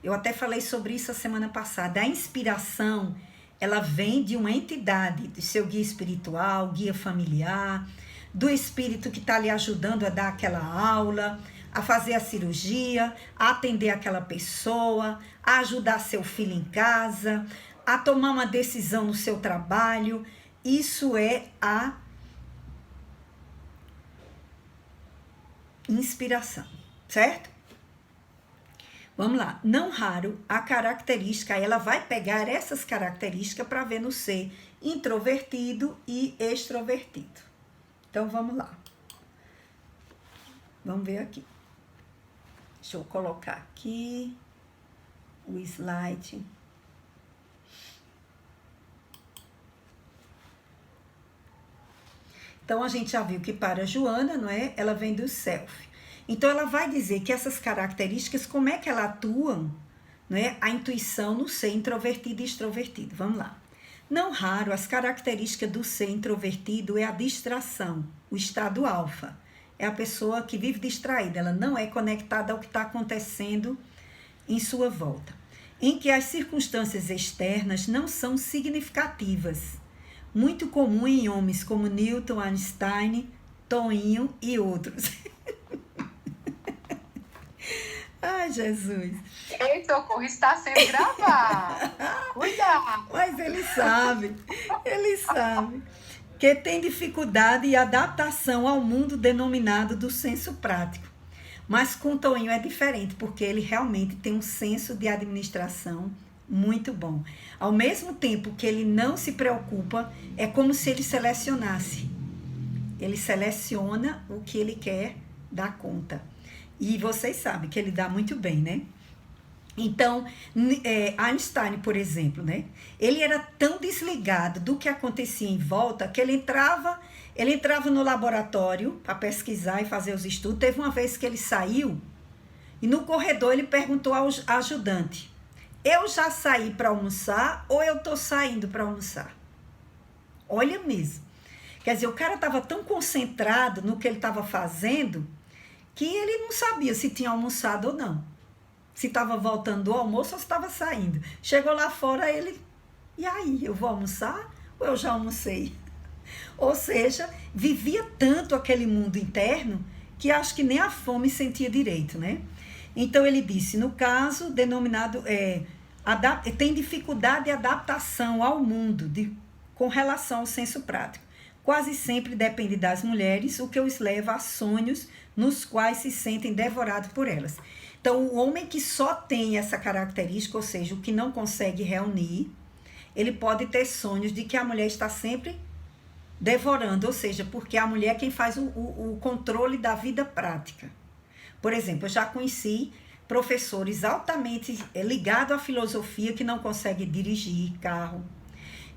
Eu até falei sobre isso a semana passada. A inspiração, ela vem de uma entidade, do seu guia espiritual, guia familiar, do espírito que está lhe ajudando a dar aquela aula, a fazer a cirurgia, a atender aquela pessoa, a ajudar seu filho em casa, a tomar uma decisão no seu trabalho. Isso é a inspiração, certo? Vamos lá. Não raro, a característica, ela vai pegar essas características para ver no ser introvertido e extrovertido. Então, vamos lá. Vamos ver aqui. Deixa eu colocar aqui o slide. Então, a gente já viu que para a Joana, não é? Ela vem do self. Então, ela vai dizer que essas características, como é que elas atuam, não é? A intuição no ser introvertido e extrovertido. Vamos lá. Não raro, as características do ser introvertido é a distração, o estado alfa. É a pessoa que vive distraída, ela não é conectada ao que está acontecendo em sua volta. Em que as circunstâncias externas não são significativas. Muito comum em homens como Newton, Einstein, Toinho e outros. Ai, Jesus. Ei, Socorro, está sendo gravado. Cuidado. Mas ele sabe que tem dificuldade e adaptação ao mundo denominado do senso prático. Mas com Toinho é diferente, porque ele realmente tem um senso de administração muito bom. Ao mesmo tempo que ele não se preocupa, é como se ele selecionasse. Ele seleciona o que ele quer dar conta. E vocês sabem que ele dá muito bem, né? Então, Einstein, por exemplo, né? Ele era tão desligado do que acontecia em volta que ele entrava no laboratório para pesquisar e fazer os estudos. Teve uma vez que ele saiu e no corredor ele perguntou ao ajudante: eu já saí para almoçar ou eu estou saindo para almoçar? Olha mesmo. Quer dizer, o cara estava tão concentrado no que ele estava fazendo que ele não sabia se tinha almoçado ou não. Se estava voltando do almoço ou se estava saindo. Chegou lá fora, ele... E aí, eu vou almoçar ou eu já almocei? Ou seja, vivia tanto aquele mundo interno que acho que nem a fome sentia direito, né? Então, ele disse, no caso, denominado... tem dificuldade de adaptação ao mundo com relação ao senso prático. Quase sempre depende das mulheres, o que os leva a sonhos nos quais se sentem devorados por elas. Então, o homem que só tem essa característica, ou seja, o que não consegue reunir, ele pode ter sonhos de que a mulher está sempre devorando, ou seja, porque a mulher é quem faz o controle da vida prática. Por exemplo, eu já conheci professores altamente ligados à filosofia que não conseguem dirigir carro,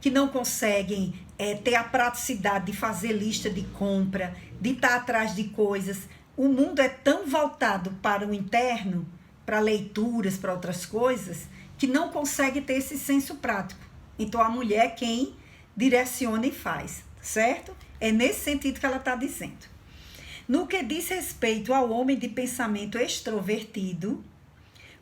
que não conseguem ter a praticidade de fazer lista de compra, de estar atrás de coisas. O mundo é tão voltado para o interno para leituras, para outras coisas, que não consegue ter esse senso prático. Então, a mulher é quem direciona e faz, certo? É nesse sentido que ela está dizendo. No que diz respeito ao homem de pensamento extrovertido,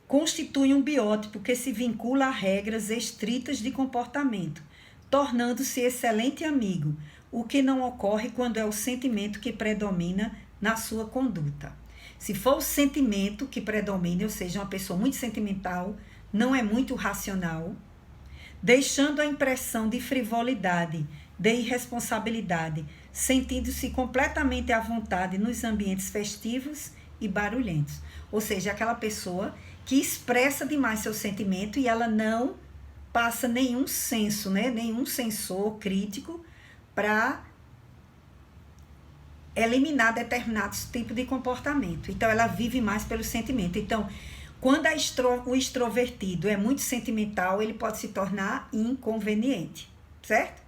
constitui um biótipo que se vincula a regras estritas de comportamento, tornando-se excelente amigo, o que não ocorre quando é o sentimento que predomina na sua conduta. Se for o sentimento que predomina, ou seja, uma pessoa muito sentimental, não é muito racional, deixando a impressão de frivolidade, de irresponsabilidade, sentindo-se completamente à vontade nos ambientes festivos e barulhentos. Ou seja, aquela pessoa que expressa demais seu sentimento e ela não passa nenhum senso, né? Nenhum sensor crítico para eliminar determinados tipos de comportamento. Então, ela vive mais pelo sentimento. Então, quando o extrovertido é muito sentimental, ele pode se tornar inconveniente, certo?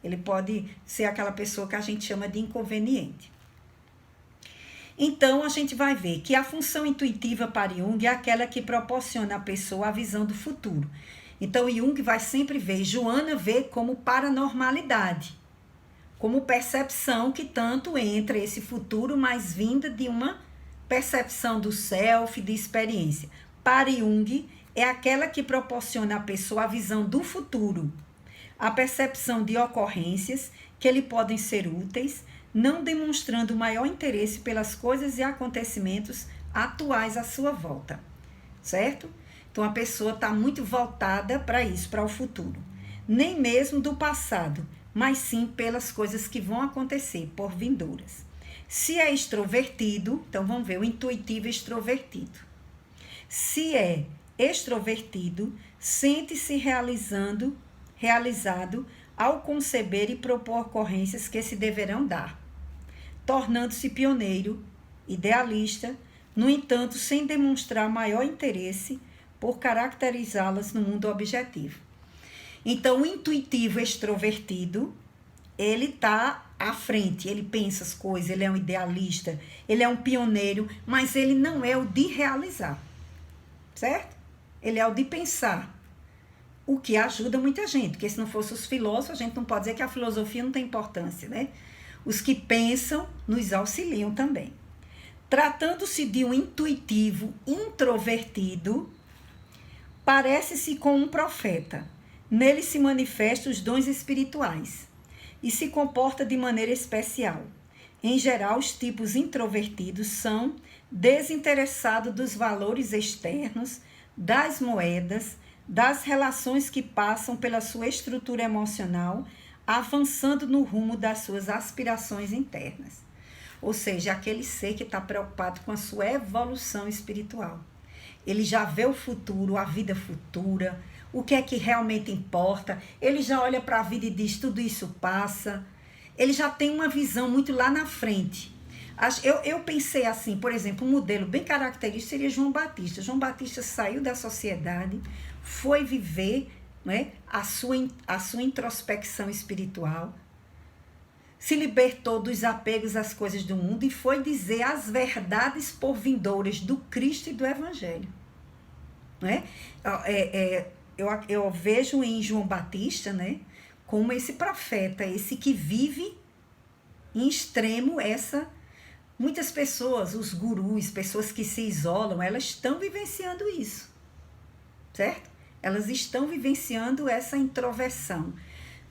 Ele pode ser aquela pessoa que a gente chama de inconveniente. Então, a gente vai ver que a função intuitiva para Jung é aquela que proporciona à pessoa a visão do futuro. Então, Jung vai sempre ver, Joana vê como paranormalidade, como percepção que tanto entra esse futuro, mas vinda de uma percepção do self, de experiência. Para Jung, é aquela que proporciona à pessoa a visão do futuro, a percepção de ocorrências que lhe podem ser úteis, não demonstrando maior interesse pelas coisas e acontecimentos atuais à sua volta, certo? Então, a pessoa está muito voltada para isso, para o futuro. Nem mesmo do passado, mas sim pelas coisas que vão acontecer, por vindouras. Se é extrovertido, então vamos ver o intuitivo extrovertido. Se é extrovertido, sente-se realizado ao conceber e propor ocorrências que se deverão dar, tornando-se pioneiro, idealista, no entanto, sem demonstrar maior interesse por caracterizá-las no mundo objetivo. Então, o intuitivo extrovertido, ele está à frente, ele pensa as coisas, ele é um idealista, ele é um pioneiro, mas ele não é o de realizar, certo? Ele é o de pensar, o que ajuda muita gente, porque se não fosse os filósofos, a gente não pode dizer que a filosofia não tem importância, né? Os que pensam nos auxiliam também. Tratando-se de um intuitivo introvertido, parece-se com um profeta. Nele se manifestam os dons espirituais e se comporta de maneira especial. Em geral, os tipos introvertidos são desinteressados dos valores externos, das moedas, das relações que passam pela sua estrutura emocional, avançando no rumo das suas aspirações internas. Ou seja, aquele ser que está preocupado com a sua evolução espiritual. Ele já vê o futuro, a vida futura, o que é que realmente importa. Ele já olha para a vida e diz, tudo isso passa. Ele já tem uma visão muito lá na frente. Eu pensei assim, por exemplo, um modelo bem característico seria João Batista. João Batista saiu da sociedade, foi viver, né, a sua introspecção espiritual, se libertou dos apegos às coisas do mundo e foi dizer as verdades por vindouras do Cristo e do Evangelho. Né? Eu vejo em João Batista, né, como esse profeta, esse que vive em extremo essa... Muitas pessoas, os gurus, pessoas que se isolam, elas estão vivenciando isso, certo? Elas estão vivenciando essa introversão.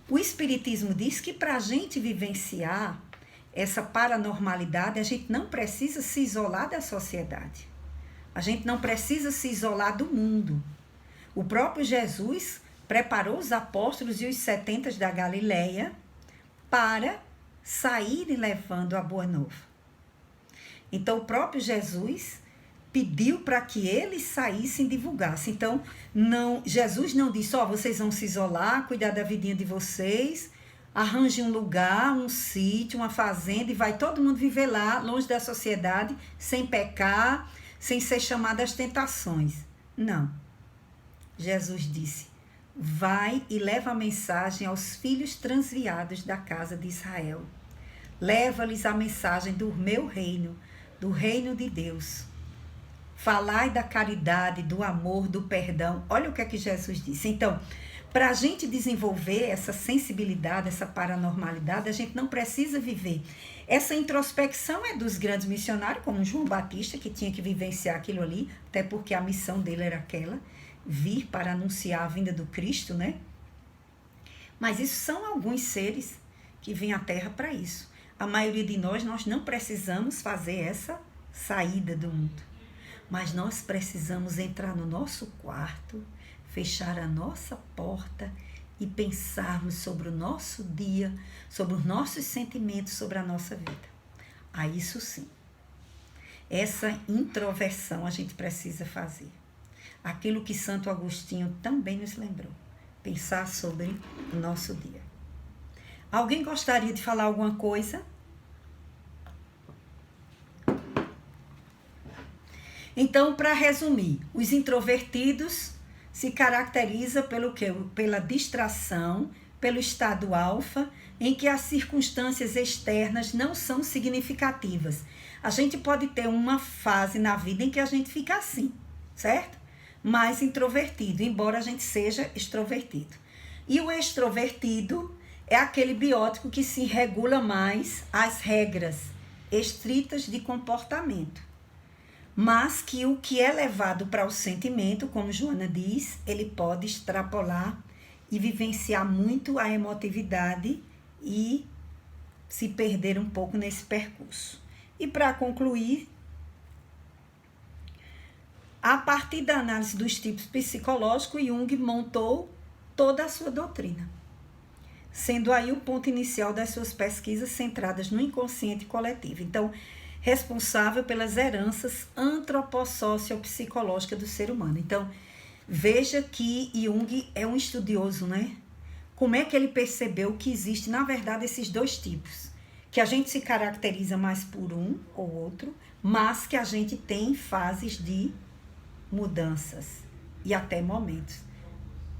O Espiritismo diz que para a gente vivenciar essa paranormalidade, a gente não precisa se isolar da sociedade. A gente não precisa se isolar do mundo. O próprio Jesus preparou os apóstolos e os 70 da Galileia para saírem levando a boa nova. Então, o próprio Jesus pediu para que eles saíssem e divulgassem. Então, Jesus não disse, vocês vão se isolar, cuidar da vidinha de vocês, arranjem um lugar, um sítio, uma fazenda, e vai todo mundo viver lá, longe da sociedade, sem pecar, sem ser chamado às tentações. Não. Jesus disse, vai e leva a mensagem aos filhos transviados da casa de Israel. Leva-lhes a mensagem do meu reino, do reino de Deus. Falai da caridade, do amor, do perdão. Olha o que é que Jesus disse. Então, para a gente desenvolver essa sensibilidade, essa paranormalidade, a gente não precisa viver. Essa introspecção é dos grandes missionários, como João Batista, que tinha que vivenciar aquilo ali, até porque a missão dele era aquela, vir para anunciar a vinda do Cristo, né? Mas isso são alguns seres que vêm à Terra para isso. A maioria de nós não precisamos fazer essa saída do mundo. Mas nós precisamos entrar no nosso quarto, fechar a nossa porta e pensarmos sobre o nosso dia, sobre os nossos sentimentos, sobre a nossa vida. A isso sim. Essa introversão a gente precisa fazer. Aquilo que Santo Agostinho também nos lembrou. Pensar sobre o nosso dia. Alguém gostaria de falar alguma coisa? Então, para resumir, os introvertidos se caracteriza pelo quê? Pela distração, pelo estado alfa, em que as circunstâncias externas não são significativas. A gente pode ter uma fase na vida em que a gente fica assim, certo? Mais introvertido, embora a gente seja extrovertido. E o extrovertido é aquele biótico que se regula mais às regras estritas de comportamento. Mas que o que é levado para o sentimento, como Joana diz, ele pode extrapolar e vivenciar muito a emotividade e se perder um pouco nesse percurso. E para concluir, a partir da análise dos tipos psicológicos, Jung montou toda a sua doutrina, sendo aí o ponto inicial das suas pesquisas centradas no inconsciente coletivo. Então, responsável pelas heranças antropossociopsicológicas do ser humano. Então, veja que Jung é um estudioso, né? Como é que ele percebeu que existe, na verdade, esses dois tipos? Que a gente se caracteriza mais por um ou outro, mas que a gente tem fases de mudanças e até momentos,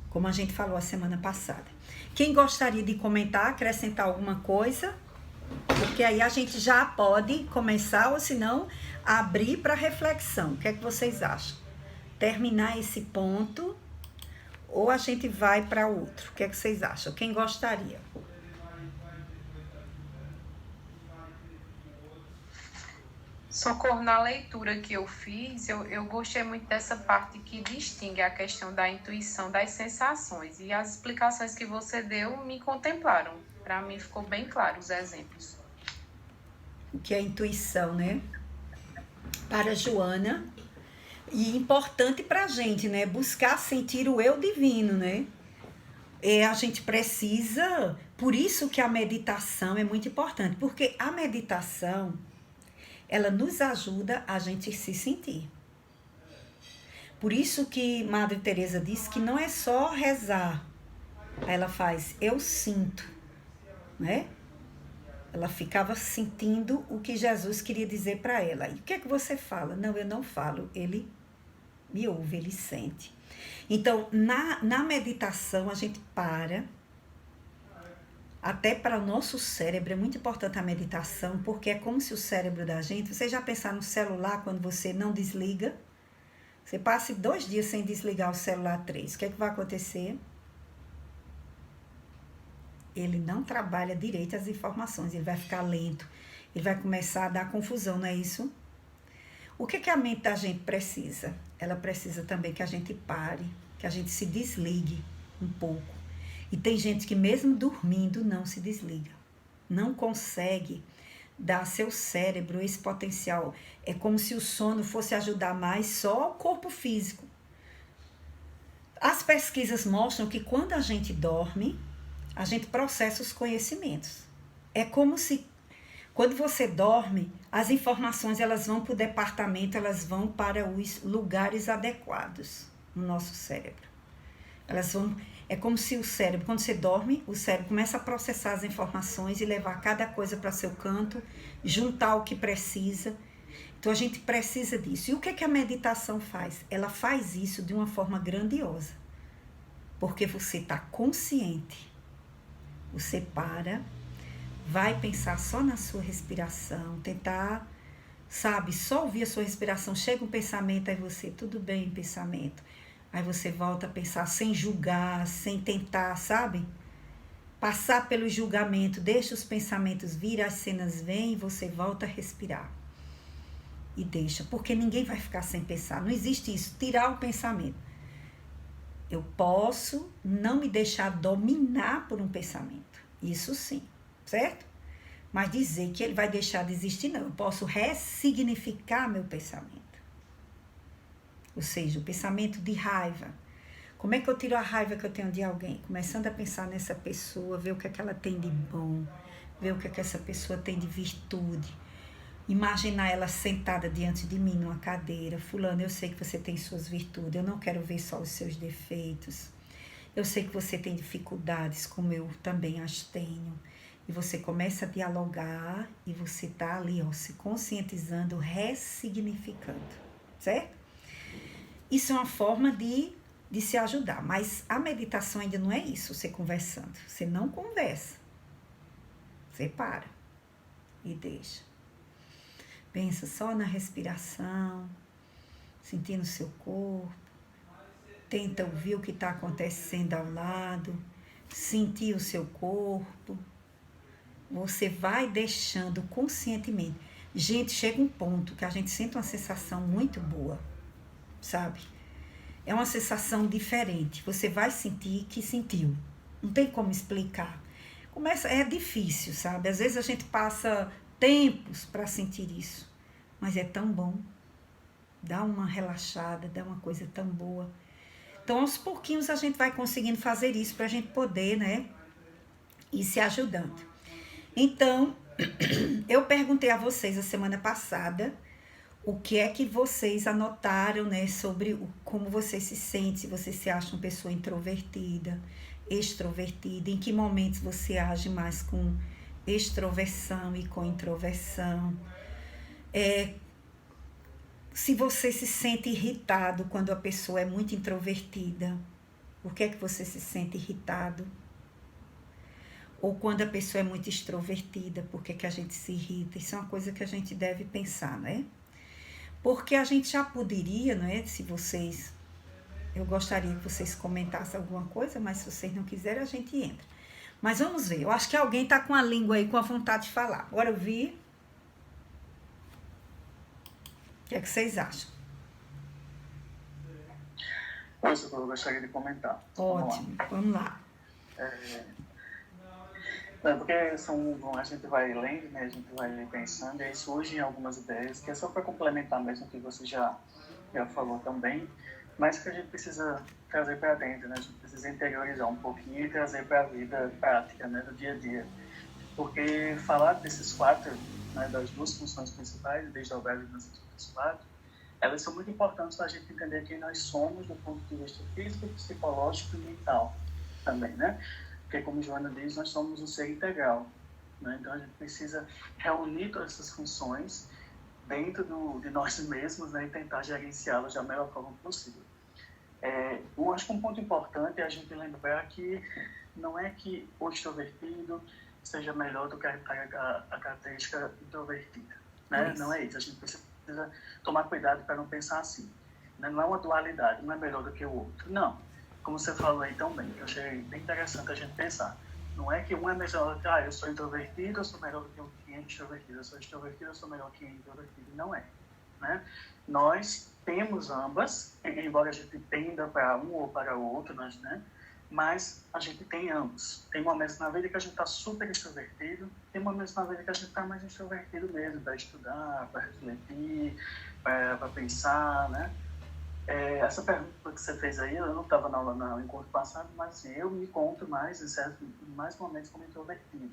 como a gente falou a semana passada. Quem gostaria de comentar, acrescentar alguma coisa? Porque aí a gente já pode começar, ou se não, abrir para reflexão. O que é que vocês acham? Terminar esse ponto ou a gente vai para outro? O que é que vocês acham? Quem gostaria? Socorro, na leitura que eu fiz, eu gostei muito dessa parte que distingue a questão da intuição das sensações. E as explicações que você deu me contemplaram. Para mim ficou bem claro os exemplos. O que é intuição, né? Para Joana, e importante para a gente, né? Buscar sentir o eu divino, né? A gente precisa, por isso que a meditação é muito importante, porque a meditação, ela nos ajuda a gente se sentir. Por isso que Madre Teresa disse que não é só rezar, ela faz eu sinto, né? Ela ficava sentindo o que Jesus queria dizer para ela. E o que é que você fala? Não, eu não falo. Ele me ouve, ele sente. Então, na meditação, a gente para. Até para o nosso cérebro, é muito importante a meditação, porque é como se o cérebro da gente... Você já pensaram no celular quando você não desliga? Você passa 2 dias sem desligar o celular 3. O que é que vai acontecer? Ele não trabalha direito as informações, ele vai ficar lento, ele vai começar a dar confusão, não é isso? O que a mente da gente precisa? Ela precisa também que a gente pare, que a gente se desligue um pouco. E tem gente que mesmo dormindo não se desliga, não consegue dar ao seu cérebro esse potencial. É como se o sono fosse ajudar mais só o corpo físico. As pesquisas mostram que quando a gente dorme, a gente processa os conhecimentos. É como se, quando você dorme, as informações elas vão para o departamento, elas vão para os lugares adequados no nosso cérebro. É como se o cérebro, quando você dorme, o cérebro começa a processar as informações e levar cada coisa para seu canto, juntar o que precisa. Então, a gente precisa disso. E o que a meditação faz? Ela faz isso de uma forma grandiosa. Porque você está consciente. Você para, vai pensar só na sua respiração, tentar sabe? Só ouvir a sua respiração. Chega um pensamento, aí você, tudo bem, pensamento. Aí você volta a pensar sem julgar, sem tentar, sabe? Passar pelo julgamento, deixa os pensamentos vir, as cenas vêm e você volta a respirar. E deixa, porque ninguém vai ficar sem pensar. Não existe isso, tirar o pensamento. Eu posso não me deixar dominar por um pensamento. Isso sim, certo? Mas dizer que ele vai deixar de existir, não. Eu posso ressignificar meu pensamento. Ou seja, o pensamento de raiva. Como é que eu tiro a raiva que eu tenho de alguém? Começando a pensar nessa pessoa, ver o que é que ela tem de bom, ver o que é que essa pessoa tem de virtude. Imaginar ela sentada diante de mim numa cadeira. Fulano, eu sei que você tem suas virtudes, eu não quero ver só os seus defeitos. Eu sei que você tem dificuldades, como eu também as tenho. E você começa a dialogar e você tá ali, ó, se conscientizando, ressignificando, certo? Isso é uma forma de se ajudar, mas a meditação ainda não é isso, você conversando. Você não conversa. Você para e deixa. Pensa só na respiração, sentindo o seu corpo. Tenta ouvir o que está acontecendo ao lado, sentir o seu corpo. Você vai deixando conscientemente. Gente, chega um ponto que a gente sente uma sensação muito boa, sabe? É uma sensação diferente. Você vai sentir que sentiu. Não tem como explicar. É difícil, sabe? Às vezes a gente passa tempos para sentir isso. Mas é tão bom. Dá uma relaxada, dá uma coisa tão boa. Então, aos pouquinhos a gente vai conseguindo fazer isso para a gente poder, né? Ir se ajudando. Então, eu perguntei a vocês a semana passada o que é que vocês anotaram, né, sobre como vocês se sentem, se você se acha uma pessoa introvertida, extrovertida, em que momentos você age mais com extroversão e com introversão. Se você se sente irritado quando a pessoa é muito introvertida, por que é que você se sente irritado? Ou quando a pessoa é muito extrovertida, por que é que a gente se irrita? Isso é uma coisa que a gente deve pensar, né? Porque a gente já poderia, não é? Se vocês... Eu gostaria que vocês comentassem alguma coisa, mas se vocês não quiserem, a gente entra. Mas vamos ver. Eu acho que alguém está com a língua aí, com a vontade de falar. Bora ouvir. O que é que vocês acham? Eu gostaria de comentar. Ótimo, vamos lá. Porque a gente vai lendo, né, a gente vai pensando, e aí surgem algumas ideias, que é só para complementar mesmo o que você já falou também, mas que a gente precisa trazer para dentro, né? A gente precisa interiorizar um pouquinho e trazer para a vida prática, né, do dia a dia. Porque falar desses quatro, né, das duas funções principais, desde a obra das outras quatro, elas são muito importantes para a gente entender quem nós somos do ponto de vista físico, psicológico e mental também, né? Porque, como Joana diz, nós somos um ser integral, né? Então a gente precisa reunir todas essas funções dentro de nós mesmos, né? E tentar gerenciá-las da melhor forma possível. Eu acho que um ponto importante é a gente lembrar que não é que o extrovertido seja melhor do que a característica introvertida, né? Não é isso. A gente precisa tomar cuidado para não pensar assim, né? Não é uma dualidade, não é melhor do que o outro, não. Como você falou aí tão bem, que eu achei bem interessante a gente pensar. Não é que um é melhor que, eu sou introvertido, eu sou melhor do que quem é extrovertido, eu sou extrovertido, eu sou melhor que quem é introvertido. Não é, né? Nós temos ambas, embora a gente tenda para um ou para o outro, né? Mas a gente tem ambos. Tem momentos na vida que a gente está super extrovertido, tem momentos na vida que a gente está mais extrovertido mesmo, para estudar, para refletir, para pensar, né? Essa pergunta que você fez aí, eu não estava na aula no encontro passado, mas assim, eu me conto mais, em mais momentos, como introvertido,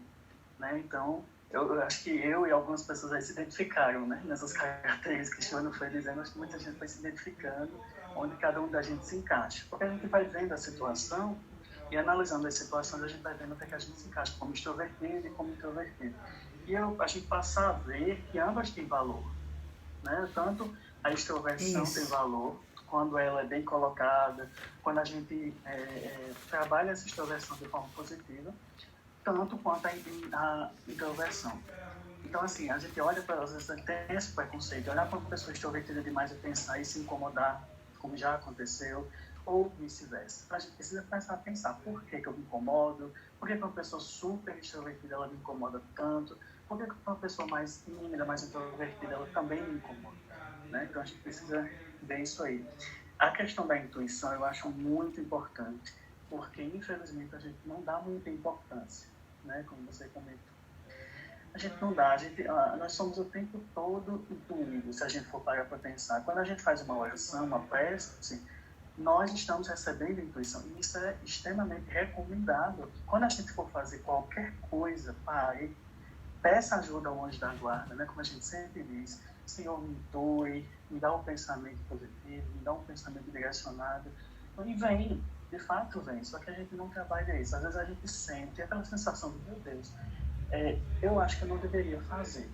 né? Então, eu acho que eu e algumas pessoas aí se identificaram, né? Nessas características que o Joana foi dizendo, acho que muita gente vai se identificando, onde cada um da gente se encaixa. Porque a gente vai vendo a situação e analisando as situações, a gente vai vendo até que a gente se encaixa como extrovertido e como introvertido. E a gente passa a ver que ambas têm valor, né? Tanto a extroversão tem valor, quando ela é bem colocada, quando a gente trabalha essa extroversão de forma positiva, tanto quanto a introversão. Então, assim, a gente olha para às vezes tem esse preconceito, olhar para uma pessoa extrovertida demais e pensar e se incomodar, como já aconteceu, ou vice-versa. Então, a gente precisa começar a pensar por que eu me incomodo, por que uma pessoa super extrovertida ela me incomoda tanto, por que uma pessoa mais tímida, mais introvertida, ela também me incomoda. Né? Então, a gente precisa ver isso aí. A questão da intuição eu acho muito importante, porque, infelizmente, a gente não dá muita importância, né? Como você comentou. A gente não dá, nós somos o tempo todo intuídos, se a gente for parar para pensar. Quando a gente faz uma oração, uma prece, nós estamos recebendo intuição. E isso é extremamente recomendado. Quando a gente for fazer qualquer coisa, pare, peça ajuda ao anjo da guarda, né? Como a gente sempre diz, Senhor, me intui, me dá um pensamento positivo, me dá um pensamento direcionado. E vem, de fato vem, só que a gente não trabalha isso. Às vezes a gente sente aquela sensação de, meu Deus, eu acho que eu não deveria fazer.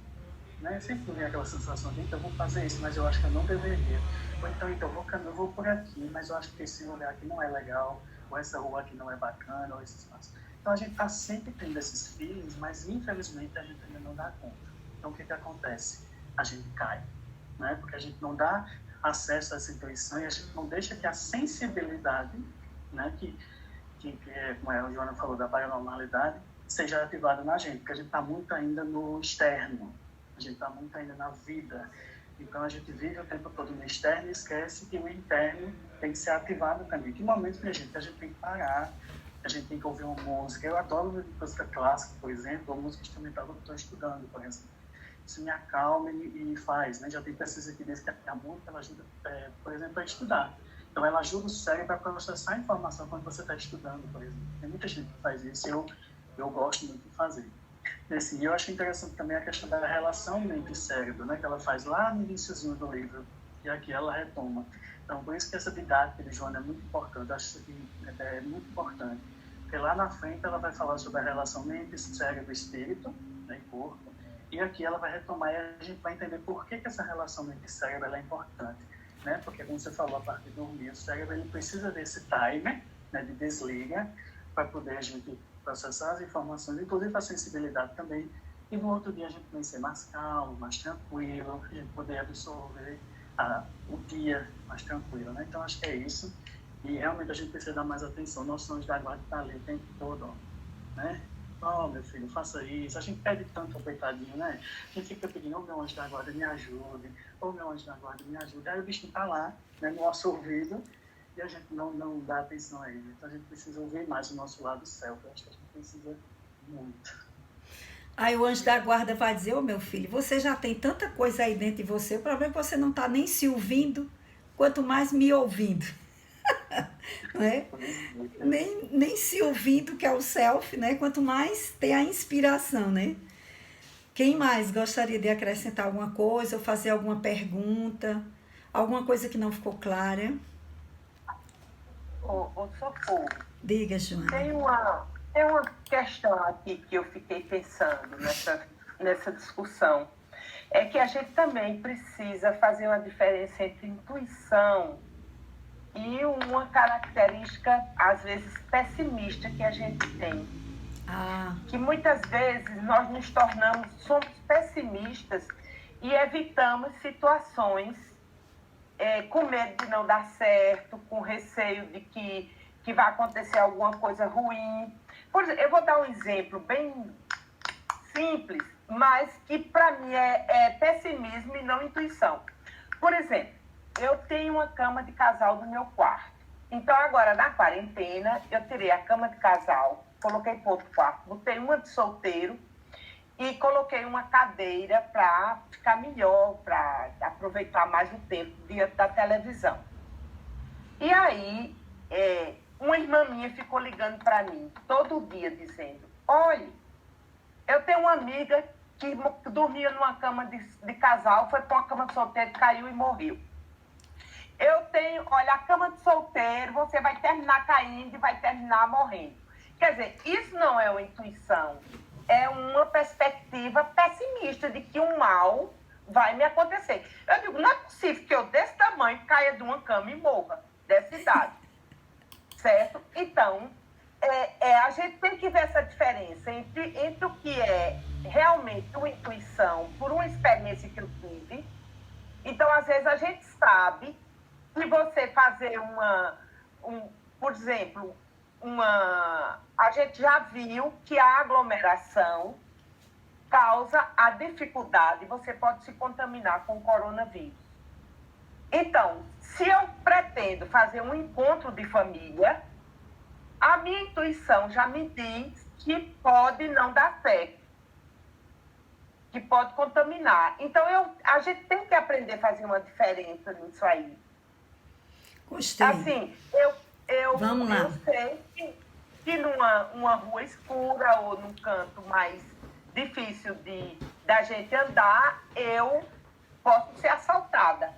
Né? Sempre vem aquela sensação de, então eu vou fazer isso, mas eu acho que eu não deveria. Ou então eu vou por aqui, mas eu acho que esse lugar aqui não é legal, ou essa rua aqui não é bacana, ou esse espaço. Então a gente está sempre tendo esses feelings, mas infelizmente a gente ainda não dá conta. Então o que acontece? A gente cai, né? Porque a gente não dá acesso a essa intuição e a gente não deixa que a sensibilidade, né? que como a Joana falou, da paranormalidade, seja ativada na gente, porque a gente está muito ainda no externo, a gente está muito ainda na vida. Então a gente vive o tempo todo no externo e esquece que o interno tem que ser ativado também. Que momento que a gente tem que parar, a gente tem que ouvir uma música. Eu adoro música clássica, por exemplo, ou música instrumental que eu estou estudando, por exemplo. Isso me acalma e faz, né? Já tem pesquisa que diz que a música ela ajuda, por exemplo, a estudar. Então ela ajuda o cérebro a processar a informação quando você está estudando, por exemplo. Tem muita gente que faz isso e eu gosto muito de fazer. E assim, eu acho interessante também a questão da relação mente-cérebro, né? Que ela faz lá no iníciozinho do livro, e aqui ela retoma. Então, por isso que essa didática de Joana é muito importante, eu acho que é muito importante. Porque lá na frente ela vai falar sobre a relação mente-cérebro-espírito, né, e corpo, e aqui ela vai retomar e a gente vai entender por que essa relação mente-cérebro é importante. Né? Porque, como você falou, a parte de dormir, o cérebro ele precisa desse timer, né, de desliga, para poder a gente processar as informações, inclusive a sensibilidade também, e no outro dia a gente vai ser mais calmo, mais tranquilo, a gente poder absorver o dia mais tranquilo, né? Então acho que é isso, e realmente a gente precisa dar mais atenção. Nosso anjo da guarda está ali o tempo todo, né? Oh, meu filho, faça isso. A gente pede tanto, coitadinho, né? A gente fica pedindo, meu anjo da guarda, me ajude, meu anjo da guarda, me ajude. Aí o bichinho está lá, né, no nosso ouvido, e a gente não dá atenção a ele. Então a gente precisa ouvir mais o nosso lado self. Eu acho que a gente precisa muito. Aí o anjo da guarda vai dizer, meu filho, você já tem tanta coisa aí dentro de você, o problema é que você não está nem se ouvindo, quanto mais me ouvindo. Né? Nem se ouvindo, que é o self, né? Quanto mais tem a inspiração, né? Quem mais gostaria de acrescentar alguma coisa ou fazer alguma pergunta? Alguma coisa que não ficou clara? Socorro. Diga, Joana. Tem uma questão aqui que eu fiquei pensando nessa discussão. É que a gente também precisa fazer uma diferença entre intuição e uma característica, às vezes, pessimista que a gente tem. Que muitas vezes nós somos pessimistas e evitamos situações com medo de não dar certo, com receio de que vai acontecer alguma coisa ruim. Por exemplo, eu vou dar um exemplo bem simples, mas que para mim é pessimismo e não intuição. Por exemplo, eu tenho uma cama de casal no meu quarto. Então agora na quarentena eu tirei a cama de casal, coloquei para outro quarto, botei uma de solteiro e coloquei uma cadeira para ficar melhor, para aproveitar mais o tempo diante da televisão. E aí, uma irmã minha ficou ligando para mim todo dia dizendo, olha, eu tenho uma amiga que dormia numa cama de casal, foi para uma cama de solteiro, caiu e morreu. Olha, a cama de solteiro, você vai terminar caindo e vai terminar morrendo. Quer dizer, isso não é uma intuição, é uma perspectiva pessimista de que um mal vai me acontecer. Eu digo, não é possível que eu desse tamanho caia de uma cama e morra, dessa idade. Certo? Então, a gente tem que ver essa diferença entre o que é realmente uma intuição por uma experiência que eu tive. Então, às vezes, a gente sabe que você fazer por exemplo, a gente já viu que a aglomeração causa a dificuldade, você pode se contaminar com o coronavírus. Então, se eu pretendo fazer um encontro de família, a minha intuição já me diz que pode não dar certo, que pode contaminar. Então, a gente tem que aprender a fazer uma diferença nisso aí. Gostei. Assim, Vamos lá. Eu sei que numa rua escura ou num canto mais difícil da gente andar, eu posso ser assaltada.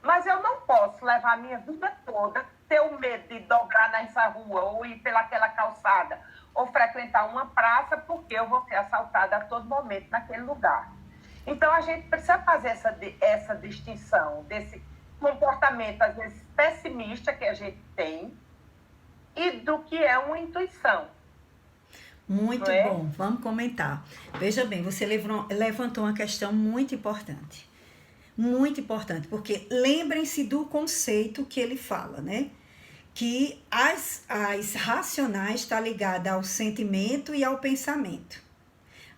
Mas eu não posso levar a minha vida toda, ter o medo de dobrar nessa rua, ou ir pelaquela calçada, ou frequentar uma praça, porque eu vou ser assaltada a todo momento naquele lugar. Então, a gente precisa fazer essa distinção desse comportamento, às vezes, pessimista que a gente tem e do que é uma intuição. Muito bom, vamos comentar. Veja bem, você levantou uma questão muito importante. Muito importante, porque lembrem-se do conceito que ele fala, né? Que as racionais está ligada ao sentimento e ao pensamento.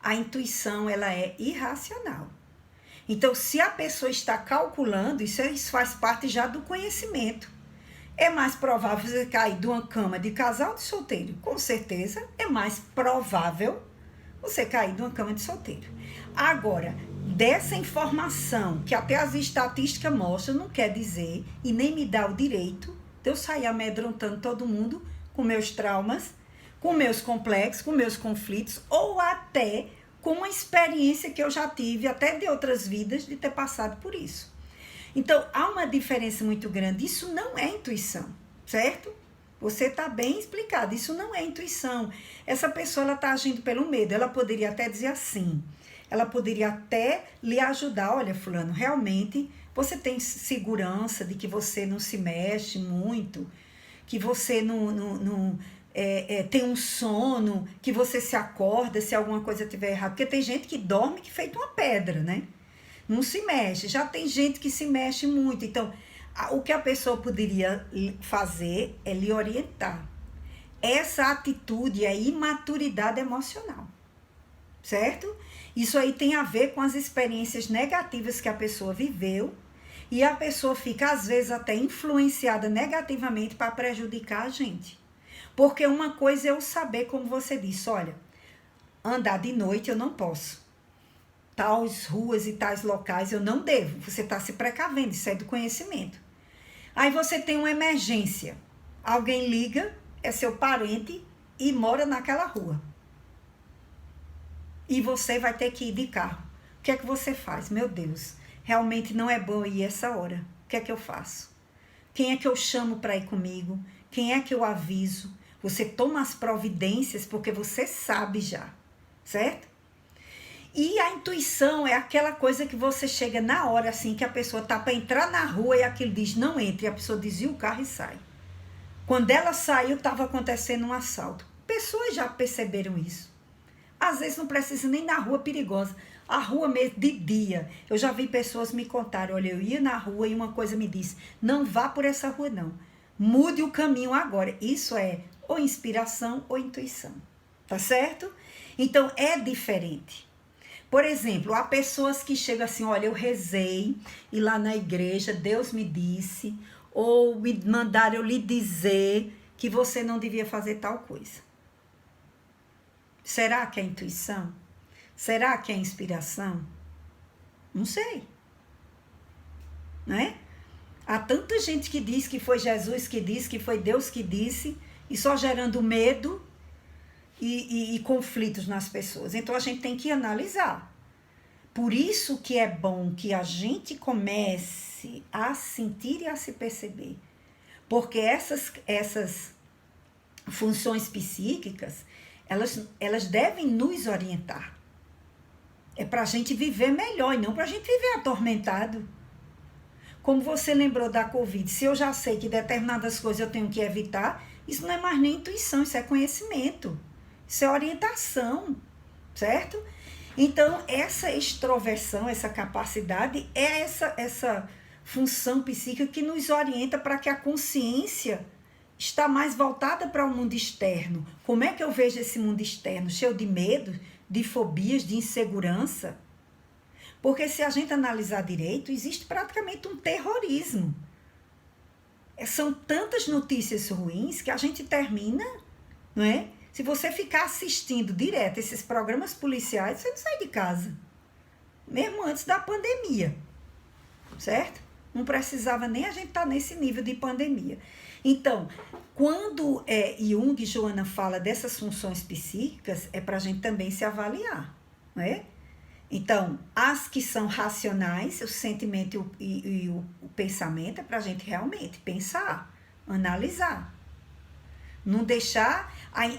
A intuição, ela é irracional. Então, se a pessoa está calculando, isso faz parte já do conhecimento. É mais provável você cair de uma cama de casal ou de solteiro? Com certeza, é mais provável você cair de uma cama de solteiro. Agora, dessa informação, que até as estatísticas mostram, não quer dizer, e nem me dá o direito de eu sair amedrontando todo mundo com meus traumas, com meus complexos, com meus conflitos, ou até com uma experiência que eu já tive, até de outras vidas, de ter passado por isso. Então, há uma diferença muito grande. Isso não é intuição, certo? Você está bem explicado. Isso não é intuição. Essa pessoa está agindo pelo medo. Ela poderia até dizer assim. Ela poderia até lhe ajudar. Olha, fulano, realmente você tem segurança de que você não se mexe muito, que você não tem um sono, que você se acorda se alguma coisa estiver errada. Porque tem gente que dorme que feito uma pedra, né? Não se mexe. Já tem gente que se mexe muito. Então, o que a pessoa poderia fazer é lhe orientar. Essa atitude é imaturidade emocional, certo? Isso aí tem a ver com as experiências negativas que a pessoa viveu e a pessoa fica, às vezes, até influenciada negativamente para prejudicar a gente. Porque uma coisa é eu saber, como você disse, olha, andar de noite eu não posso. Tais ruas e tais locais eu não devo. Você está se precavendo, isso é do conhecimento. Aí você tem uma emergência. Alguém liga, é seu parente e mora naquela rua. E você vai ter que ir de carro. O que é que você faz? Meu Deus, realmente não é bom ir essa hora. O que é que eu faço? Quem é que eu chamo para ir comigo? Quem é que eu aviso? Você toma as providências porque você sabe já, certo? E a intuição é aquela coisa que você chega na hora, assim, que a pessoa tá para entrar na rua e aquilo diz, não entre. E a pessoa desvia o carro e sai. Quando ela saiu, estava acontecendo um assalto. Pessoas já perceberam isso. Às vezes não precisa nem na rua perigosa. A rua mesmo, de dia. Eu já vi pessoas me contarem, olha, eu ia na rua e uma coisa me disse, não vá por essa rua, não. Mude o caminho agora. Isso é ou inspiração ou intuição. Tá certo? Então, é diferente. Por exemplo, há pessoas que chegam assim, olha, eu rezei e lá na igreja Deus me disse, ou me mandaram eu lhe dizer que você não devia fazer tal coisa. Será que é intuição? Será que é inspiração? Não sei. Né? Há tanta gente que diz que foi Jesus que disse, que foi Deus que disse, e só gerando medo e conflitos nas pessoas. Então, a gente tem que analisar. Por isso que é bom que a gente comece a sentir e a se perceber. Porque essas funções psíquicas, elas devem nos orientar. É para a gente viver melhor e não para a gente viver atormentado. Como você lembrou da Covid, se eu já sei que determinadas coisas eu tenho que evitar, Isso não é mais nem intuição, isso é conhecimento. Isso é orientação, certo? Então, essa extroversão, essa capacidade, é essa função psíquica que nos orienta para que a consciência está mais voltada para o mundo externo. Como é que eu vejo esse mundo externo? Cheio de medo, de fobias, de insegurança? Porque se a gente analisar direito, existe praticamente um terrorismo. São tantas notícias ruins que a gente termina, não é? Se você ficar assistindo direto esses programas policiais, você não sai de casa. Mesmo antes da pandemia, certo? Não precisava nem a gente estar nesse nível de pandemia. Então, quando Jung e Joana fala dessas funções psíquicas, é para a gente também se avaliar, não é? Então, as que são racionais, o sentimento e o pensamento, é para a gente realmente pensar, analisar. Não deixar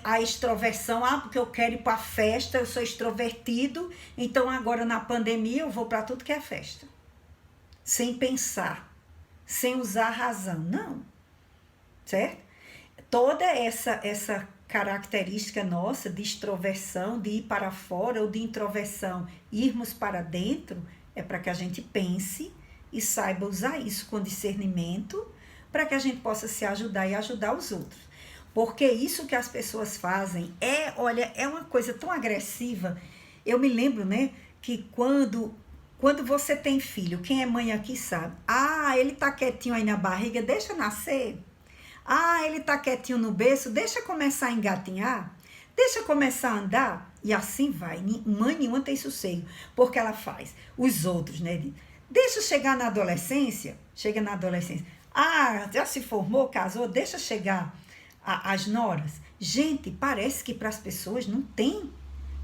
a extroversão, porque eu quero ir para a festa, eu sou extrovertido, então agora na pandemia eu vou para tudo que é festa. Sem pensar, sem usar a razão, não. Certo? Toda essa característica nossa de extroversão, de ir para fora, ou de introversão, irmos para dentro, é para que a gente pense e saiba usar isso com discernimento, para que a gente possa se ajudar e ajudar os outros. Porque isso que as pessoas fazem é uma coisa tão agressiva. Eu me lembro, né, que quando você tem filho, quem é mãe aqui sabe, ele tá quietinho aí na barriga, deixa nascer. Ele tá quietinho no berço, deixa começar a engatinhar, deixa começar a andar, e assim vai. Mãe nenhuma tem sossego, porque ela faz. Os outros, né? Deixa chegar na adolescência, chega na adolescência. Já se formou, casou, deixa chegar as noras. Gente, parece que para as pessoas não tem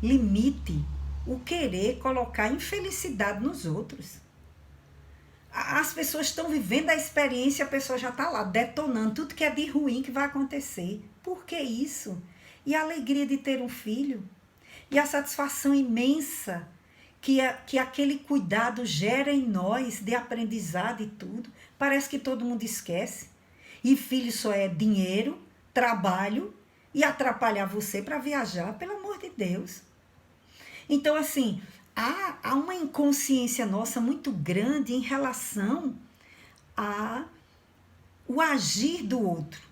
limite o querer colocar infelicidade nos outros. As pessoas estão vivendo a experiência, a pessoa já está lá detonando tudo que é de ruim que vai acontecer. Por que isso? E a alegria de ter um filho? E a satisfação imensa que aquele cuidado gera em nós, de aprendizado e tudo. Parece que todo mundo esquece. E filho só é dinheiro, trabalho e atrapalhar você para viajar, pelo amor de Deus. Então, assim, há uma inconsciência nossa muito grande em relação ao agir do outro.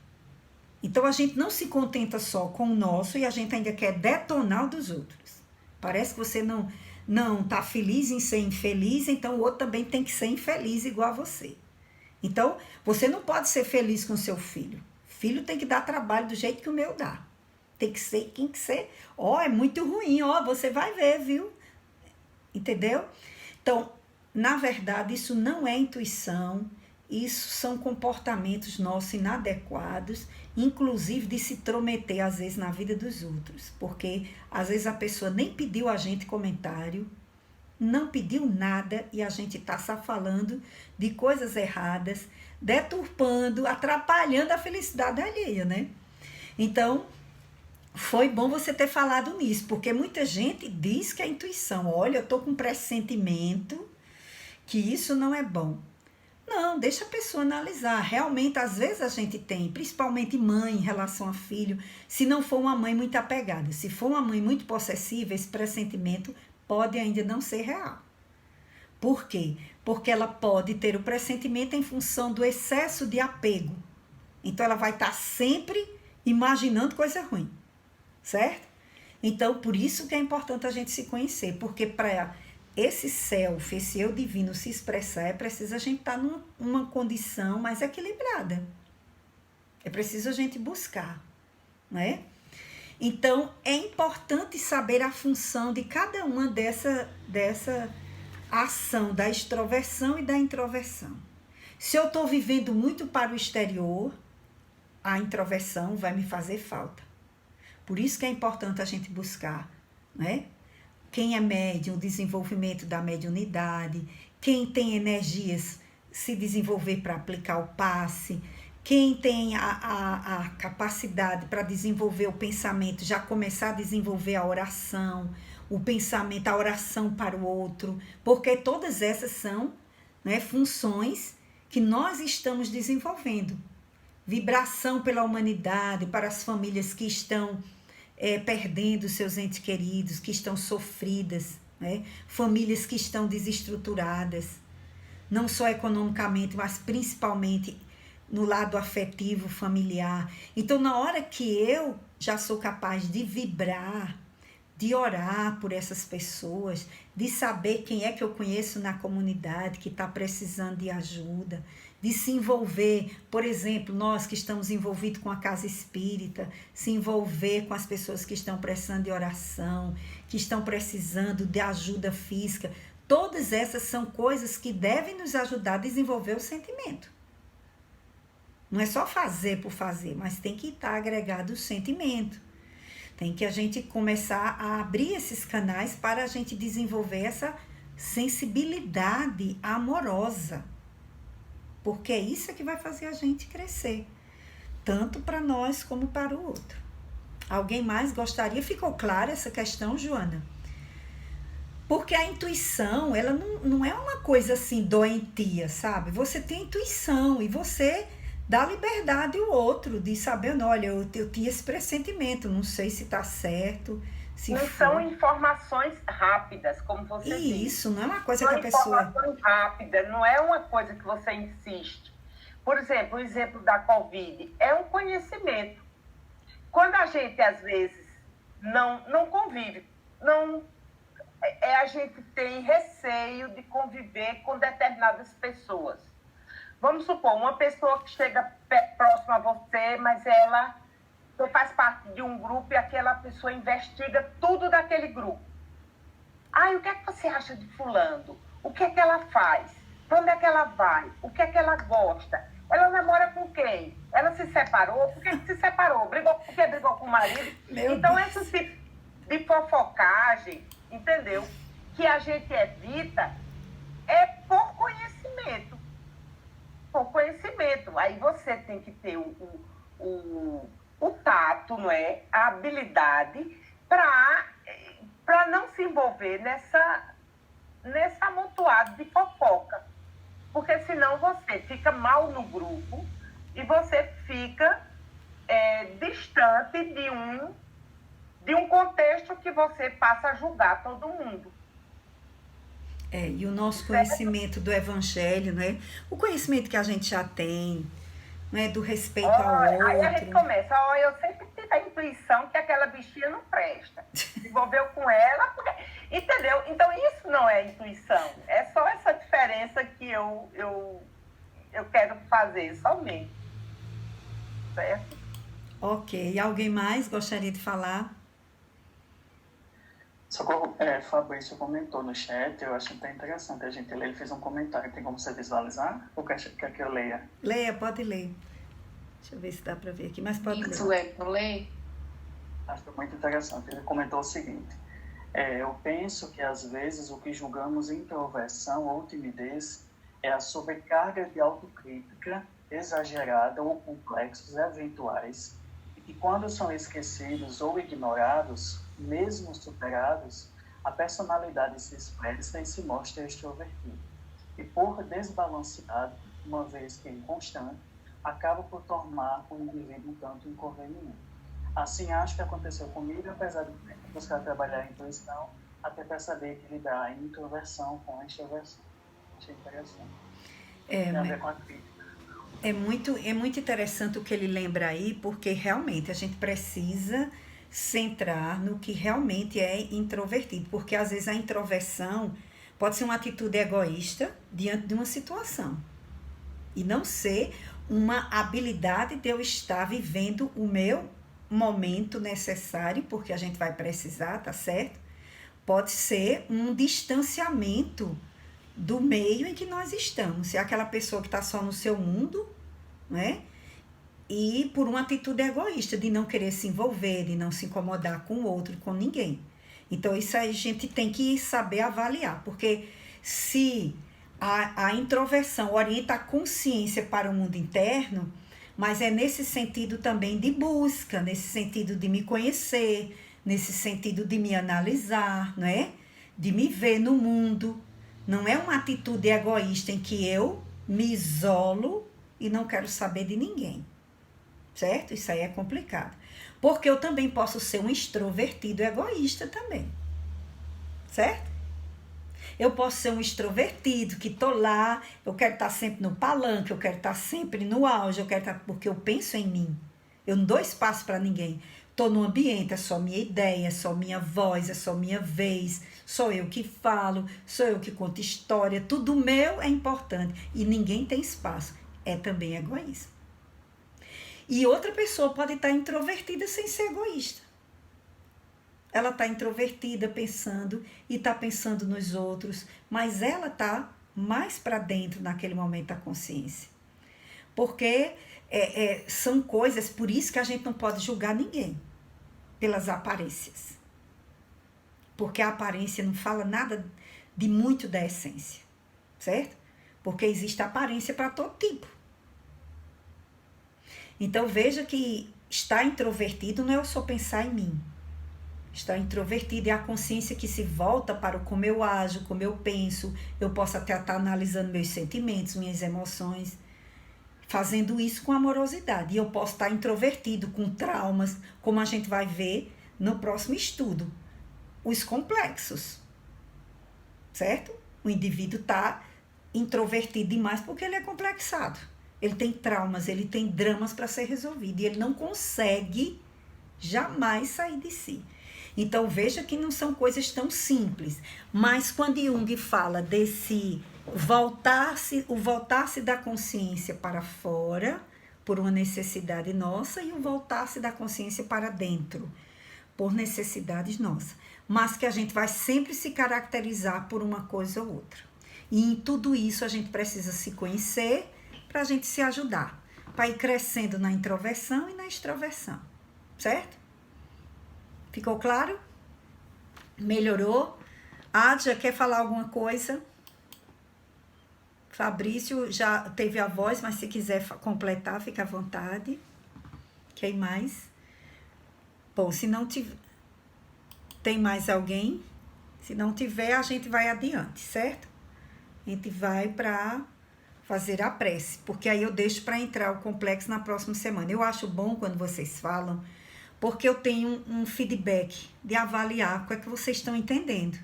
Então, a gente não se contenta só com o nosso e a gente ainda quer detonar o dos outros. Parece que você não está feliz em ser infeliz, então o outro também tem que ser infeliz igual a você. Então, você não pode ser feliz com seu filho. Filho tem que dar trabalho do jeito que o meu dá. Tem que ser. É muito ruim, você vai ver, viu? Entendeu? Então, na verdade, isso não é intuição, isso são comportamentos nossos inadequados, inclusive de se intrometer, às vezes, na vida dos outros. Porque, às vezes, a pessoa nem pediu a gente comentário, não pediu nada e a gente está só falando de coisas erradas, deturpando, atrapalhando a felicidade alheia, né? Então, foi bom você ter falado nisso, porque muita gente diz que é intuição. Olha, eu estou com um pressentimento que isso não é bom. Não, deixa a pessoa analisar. Realmente, às vezes a gente tem, principalmente mãe em relação a filho, se não for uma mãe muito apegada. Se for uma mãe muito possessiva, esse pressentimento pode ainda não ser real. Por quê? Porque ela pode ter o pressentimento em função do excesso de apego. Então, ela vai estar sempre imaginando coisa ruim. Certo? Então, por isso que é importante a gente se conhecer, porque para esse self, esse eu divino se expressar, é preciso a gente estar numa condição mais equilibrada. É preciso a gente buscar, né? Então, é importante saber a função de cada uma dessa ação da extroversão e da introversão. Se eu estou vivendo muito para o exterior, a introversão vai me fazer falta. Por isso que é importante a gente buscar, né? Quem é médium, o desenvolvimento da mediunidade, quem tem energias, se desenvolver para aplicar o passe, quem tem a capacidade para desenvolver o pensamento, já começar a desenvolver a oração, o pensamento, a oração para o outro, porque todas essas são, né, funções que nós estamos desenvolvendo. vibração pela humanidade, para as famílias que estão perdendo seus entes queridos, que estão sofridas, né? Famílias que estão desestruturadas, não só economicamente, mas principalmente no lado afetivo, familiar. Então, na hora que eu já sou capaz de vibrar, de orar por essas pessoas, de saber quem é que eu conheço na comunidade que está precisando de ajuda, de se envolver, por exemplo, nós que estamos envolvidos com a casa espírita, se envolver com as pessoas que estão precisando de oração, que estão precisando de ajuda física. Todas essas são coisas que devem nos ajudar a desenvolver o sentimento. Não é só fazer por fazer, mas tem que estar agregado o sentimento. Tem que a gente começar a abrir esses canais para a gente desenvolver essa sensibilidade amorosa. Porque é isso que vai fazer a gente crescer. Tanto para nós como para o outro. Alguém mais gostaria? Ficou clara essa questão, Joana? Porque a intuição, ela não é uma coisa assim doentia, sabe? Você tem intuição e você dá liberdade ao outro de saber, olha, eu tinha esse pressentimento, não sei se está certo. Se não são informações rápidas, como você disse. Isso, não é uma coisa que a pessoa... Informações rápidas, não é uma coisa que você insiste. Por exemplo, o exemplo da Covid é um conhecimento. Quando a gente, às vezes, não convive, a gente tem receio de conviver com determinadas pessoas. Vamos supor, uma pessoa que chega próxima a você, mas você faz parte de um grupo e aquela pessoa investiga tudo daquele grupo. O que é que você acha de fulano? O que é que ela faz? Para onde é que ela vai? O que é que ela gosta? Ela namora com quem? Ela se separou? Por que se separou? Porque brigou com o marido? Então, esse tipo de fofocagem, entendeu? Que a gente evita é por conhecimento. Por conhecimento. Aí você tem que ter o tato, não é? A habilidade para não se envolver nessa amontoado de fofoca. Porque senão você fica mal no grupo e você fica distante de um contexto que você passa a julgar todo mundo. E o nosso conhecimento do evangelho, né? O conhecimento que a gente já tem, né? Do respeito ao outro. Aí a gente começa, eu sempre tive a intuição que aquela bichinha não presta. Se envolveu com ela, entendeu? Então isso não é intuição. É só essa diferença que eu quero fazer, somente. Certo? Ok. Alguém mais gostaria de falar? Socorro, Fabrício comentou no chat, eu acho até interessante a gente ler, ele fez um comentário, tem como você visualizar? Ou quer que eu leia? Leia, pode ler. Deixa eu ver se dá para ver aqui, mas pode Isso, ler. Lê. Acho muito interessante, ele comentou o seguinte, eu penso que às vezes o que julgamos introversão ou timidez é a sobrecarga de autocrítica exagerada ou complexos eventuais, e que quando são esquecidos ou ignorados, mesmo superados, a personalidade se expressa e se mostra extrovertida. E por desbalanceado, uma vez que inconstante, acaba por tornar o indivíduo um tanto inconveniente. Assim, acho que aconteceu comigo, apesar de buscar trabalhar a intuição, até para saber equilibrar a introversão com a extroversão. Achei interessante. Tem a ver com a crítica. É muito interessante o que ele lembra aí, porque realmente a gente precisa centrar no que realmente é introvertido, porque às vezes a introversão pode ser uma atitude egoísta diante de uma situação e não ser uma habilidade de eu estar vivendo o meu momento necessário, porque a gente vai precisar, tá certo? Pode ser um distanciamento do meio em que nós estamos, se é aquela pessoa que está só no seu mundo, né? E por uma atitude egoísta, de não querer se envolver, de não se incomodar com o outro, com ninguém. Então, isso aí a gente tem que saber avaliar, porque se a introversão orienta a consciência para o mundo interno, mas é nesse sentido também de busca, nesse sentido de me conhecer, nesse sentido de me analisar, não é? De me ver no mundo. Não é uma atitude egoísta em que eu me isolo e não quero saber de ninguém. certo? Isso aí é complicado. Porque eu também posso ser um extrovertido egoísta também, certo? Eu posso ser um extrovertido, que tô lá, eu quero estar sempre no palanque, eu quero estar sempre no auge, eu quero estar, porque eu penso em mim. Eu não dou espaço para ninguém. Tô no ambiente, é só minha ideia, é só minha voz, é só minha vez, sou eu que falo, sou eu que conto história, tudo meu é importante e ninguém tem espaço. É também egoísmo. E outra pessoa pode estar introvertida sem ser egoísta. Ela está introvertida pensando e está pensando nos outros, mas ela está mais para dentro naquele momento da consciência. Porque são coisas, por isso que a gente não pode julgar ninguém pelas aparências. Porque a aparência não fala nada de muito da essência, certo? Porque existe aparência para todo tipo. Então veja que estar introvertido não é eu só pensar em mim. Estar introvertido é a consciência que se volta para como eu ajo, como eu penso. Eu posso até estar analisando meus sentimentos, minhas emoções, fazendo isso com amorosidade. E eu posso estar introvertido, com traumas, como a gente vai ver no próximo estudo. Os complexos, certo? O indivíduo está introvertido demais porque ele é complexado. Ele tem traumas, ele tem dramas para ser resolvido. E ele não consegue jamais sair de si. Então, veja que não são coisas tão simples. Mas quando Jung fala desse o voltar-se da consciência para fora, por uma necessidade nossa, e o voltar-se da consciência para dentro, por necessidades nossas. Mas que a gente vai sempre se caracterizar por uma coisa ou outra. E em tudo isso a gente precisa se conhecer para a gente se ajudar, para ir crescendo na introversão e na extroversão, certo? Ficou claro? Melhorou? Adja, quer falar alguma coisa? Fabrício já teve a voz, mas se quiser completar, fica à vontade. Quem mais? Bom, se não tiver... Tem mais alguém? Se não tiver, a gente vai adiante, certo? A gente vai para fazer a prece, porque aí eu deixo para entrar o complexo na próxima semana. Eu acho bom quando vocês falam, porque eu tenho um feedback de avaliar o que é que vocês estão entendendo.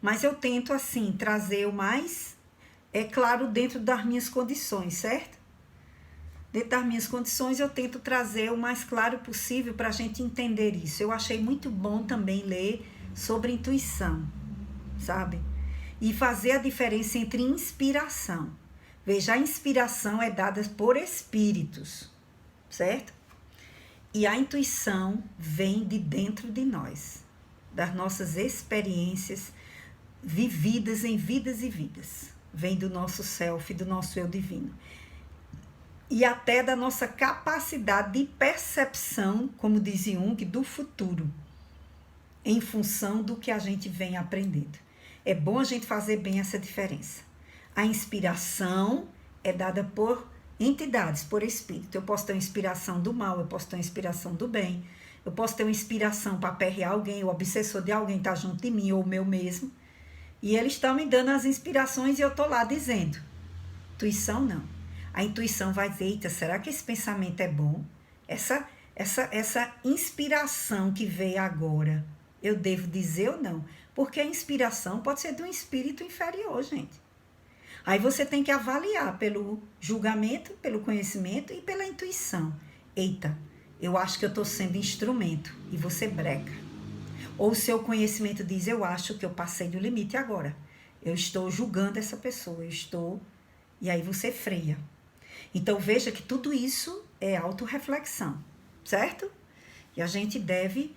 Mas eu tento, assim, trazer o mais, claro, dentro das minhas condições, certo? Dentro das minhas condições, eu tento trazer o mais claro possível para a gente entender isso. Eu achei muito bom também ler sobre intuição, sabe? E fazer a diferença entre inspiração. Veja, a inspiração é dada por espíritos, certo? E a intuição vem de dentro de nós, das nossas experiências vividas em vidas e vidas. Vem do nosso self, do nosso eu divino. E até da nossa capacidade de percepção, como diz Jung, do futuro, em função do que a gente vem aprendendo. É bom a gente fazer bem essa diferença. A inspiração é dada por entidades, por espírito. Eu posso ter uma inspiração do mal, eu posso ter uma inspiração do bem, eu posso ter uma inspiração para aperrear alguém, o obsessor de alguém está junto de mim, ou o meu mesmo, e eles estão me dando as inspirações e eu estou lá dizendo. Intuição não. A intuição vai dizer, eita, será que esse pensamento é bom? Essa inspiração que veio agora, eu devo dizer ou não? Porque a inspiração pode ser de um espírito inferior, gente. Aí você tem que avaliar pelo julgamento, pelo conhecimento e pela intuição. Eita, eu acho que eu estou sendo instrumento e você breca. Ou o seu conhecimento diz, eu acho que eu passei do limite agora. Eu estou julgando essa pessoa, E aí você freia. Então veja que tudo isso é autorreflexão, certo? E a gente deve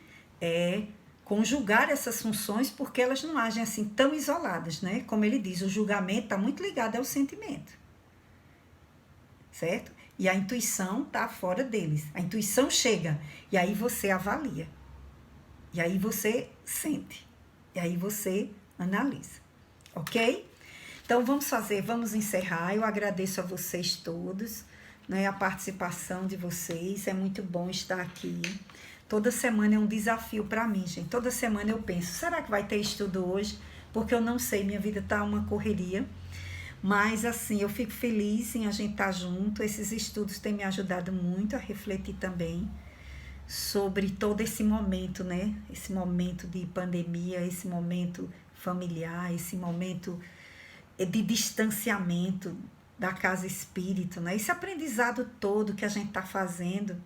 conjugar essas funções porque elas não agem assim tão isoladas, né? Como ele diz, o julgamento está muito ligado ao sentimento, certo? E a intuição está fora deles. A intuição chega e aí você avalia. E aí você sente. E aí você analisa, ok? Então vamos encerrar. Eu agradeço a vocês todos, né, a participação de vocês. É muito bom estar aqui. Toda semana é um desafio para mim, gente. Toda semana eu penso, será que vai ter estudo hoje? Porque eu não sei, minha vida está uma correria. Mas, assim, eu fico feliz em a gente estar junto. Esses estudos têm me ajudado muito a refletir também sobre todo esse momento, né? Esse momento de pandemia, esse momento familiar, esse momento de distanciamento da casa espírita, né? Esse aprendizado todo que a gente está fazendo,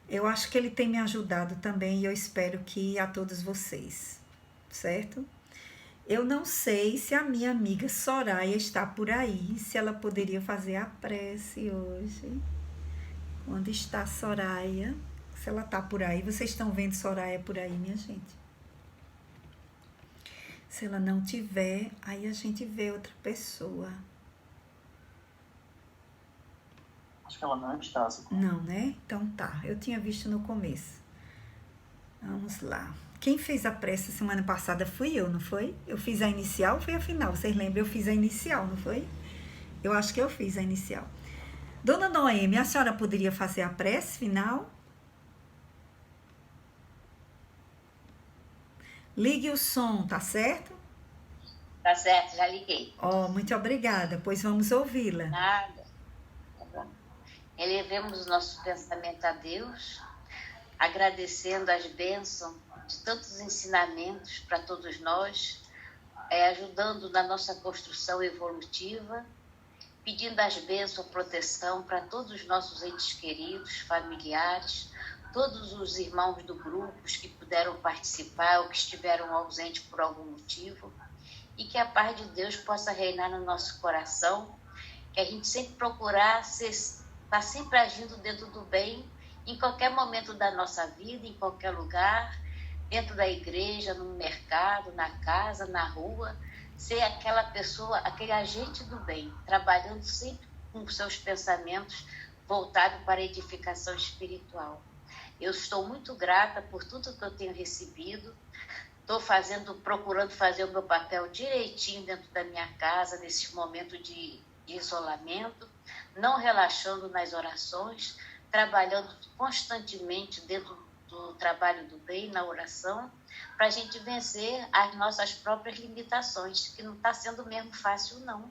eu acho que ele tem me ajudado também e eu espero que a todos vocês, certo? Eu não sei se a minha amiga Soraya está por aí, se ela poderia fazer a prece hoje. Onde está Soraya? Se ela está por aí, vocês estão vendo Soraya por aí, minha gente? Se ela não tiver, aí a gente vê outra pessoa. Acho que ela não está. Não, né? Então tá, eu tinha visto no começo. Vamos lá. Quem fez a prece semana passada fui eu, não foi? Eu fiz a inicial ou foi a final? Vocês lembram? Eu fiz a inicial, não foi? Eu acho que eu fiz a inicial. Dona Noemi, a senhora poderia fazer a prece final? Ligue o som, tá certo? Tá certo, já liguei. Muito obrigada, pois vamos ouvi-la. Nada. Tá bom. Elevemos o nosso pensamento a Deus, agradecendo as bênçãos de tantos ensinamentos para todos nós, ajudando na nossa construção evolutiva, pedindo as bênçãos, proteção para todos os nossos entes queridos, familiares, todos os irmãos do grupo que puderam participar ou que estiveram ausentes por algum motivo, e que a paz de Deus possa reinar no nosso coração, que a gente sempre procurar estar sempre agindo dentro do bem, em qualquer momento da nossa vida, em qualquer lugar, dentro da igreja, no mercado, na casa, na rua, ser aquela pessoa, aquele agente do bem, trabalhando sempre com seus pensamentos voltados para a edificação espiritual. Eu estou muito grata por tudo que eu tenho recebido. Estou procurando fazer o meu papel direitinho dentro da minha casa, nesse momento de isolamento, não relaxando nas orações, trabalhando constantemente dentro do trabalho do bem, na oração, para a gente vencer as nossas próprias limitações, que não está sendo mesmo fácil, não.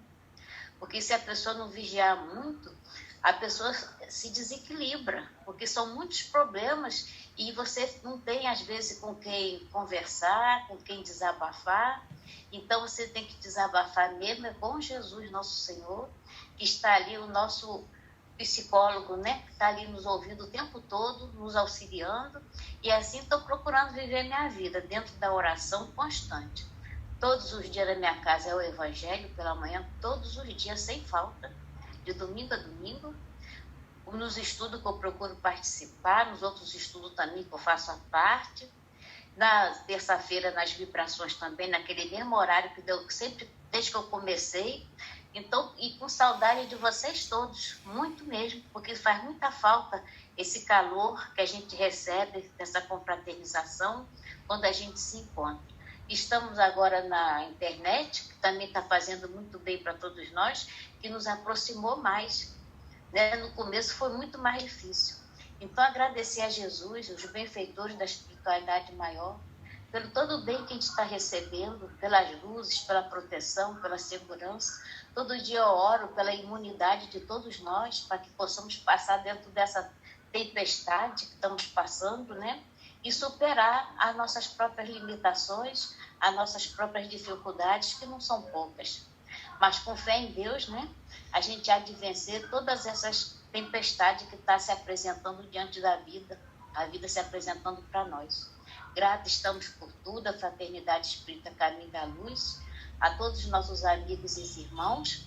Porque se a pessoa não vigiar muito, a pessoa se desequilibra, porque são muitos problemas e você não tem, às vezes, com quem conversar, com quem desabafar. Então, você tem que desabafar mesmo com Jesus, nosso Senhor, que está ali, o nosso psicólogo, né? Que está ali nos ouvindo o tempo todo, nos auxiliando. E assim estou procurando viver minha vida dentro da oração constante. Todos os dias na minha casa é o Evangelho, pela manhã, todos os dias, sem falta, de domingo a domingo. Nos estudos que eu procuro participar, nos outros estudos também que eu faço a parte. Na terça-feira, nas vibrações também, naquele mesmo horário que deu sempre, desde que eu comecei. Então, e com saudade de vocês todos, muito mesmo, porque faz muita falta esse calor que a gente recebe, dessa confraternização, quando a gente se encontra. Estamos agora na internet, que também está fazendo muito bem para todos nós, que nos aproximou mais, né? No começo foi muito mais difícil. Então, agradecer a Jesus, os benfeitores da espiritualidade maior, pelo todo o bem que a gente está recebendo, pelas luzes, pela proteção, pela segurança. Todo dia eu oro pela imunidade de todos nós, para que possamos passar dentro dessa tempestade que estamos passando, né? E superar as nossas próprias limitações, as nossas próprias dificuldades, que não são poucas. Mas com fé em Deus, né? A gente há de vencer todas essas tempestades que está se apresentando diante da vida, a vida se apresentando para nós. Grata estamos por tudo, a Fraternidade Espírita Caminho da Luz, a todos os nossos amigos e irmãos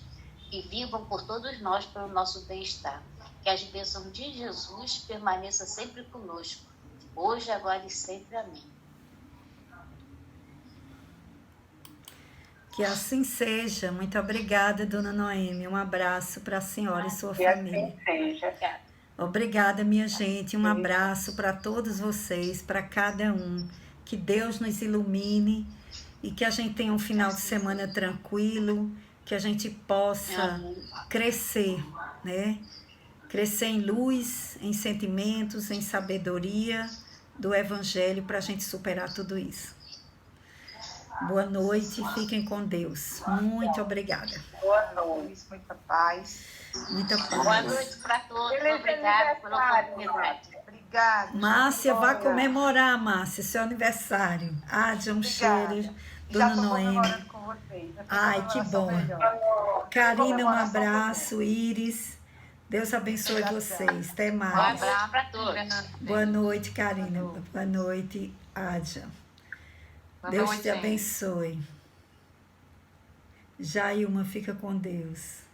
que vivam por todos nós pelo nosso bem-estar. Que as bênçãos de Jesus permaneçam sempre conosco, hoje, agora e sempre. Amém. Que assim seja. Muito obrigada, Dona Noemi. Um abraço para a senhora e sua família. Que assim seja. Obrigada, minha gente. Um abraço para todos vocês, para cada um. Que Deus nos ilumine e que a gente tenha um final de semana tranquilo, que a gente possa crescer, né? Crescer em luz, em sentimentos, em sabedoria do Evangelho, para a gente superar tudo isso. Boa noite e fiquem com Deus. Muito obrigada. Boa noite, muita paz. Muita Boa paz. noite para todos. Feliz Obrigada pela aniversário. oportunidade. Obrigada. Márcia, vai Olha, comemorar, Márcia, seu aniversário. Ádia, um Obrigada. cheiro. Já Dona estou Noemi. comemorando com vocês. Vai ser Ai, uma que comemoração bom. melhor. Karina, um Comemoração abraço. Íris, Deus abençoe Obrigada. vocês. Até Um mais. abraço para todos. Boa noite, Karina. Boa noite, Ádia. Deus te abençoe. Jailma, fica com Deus.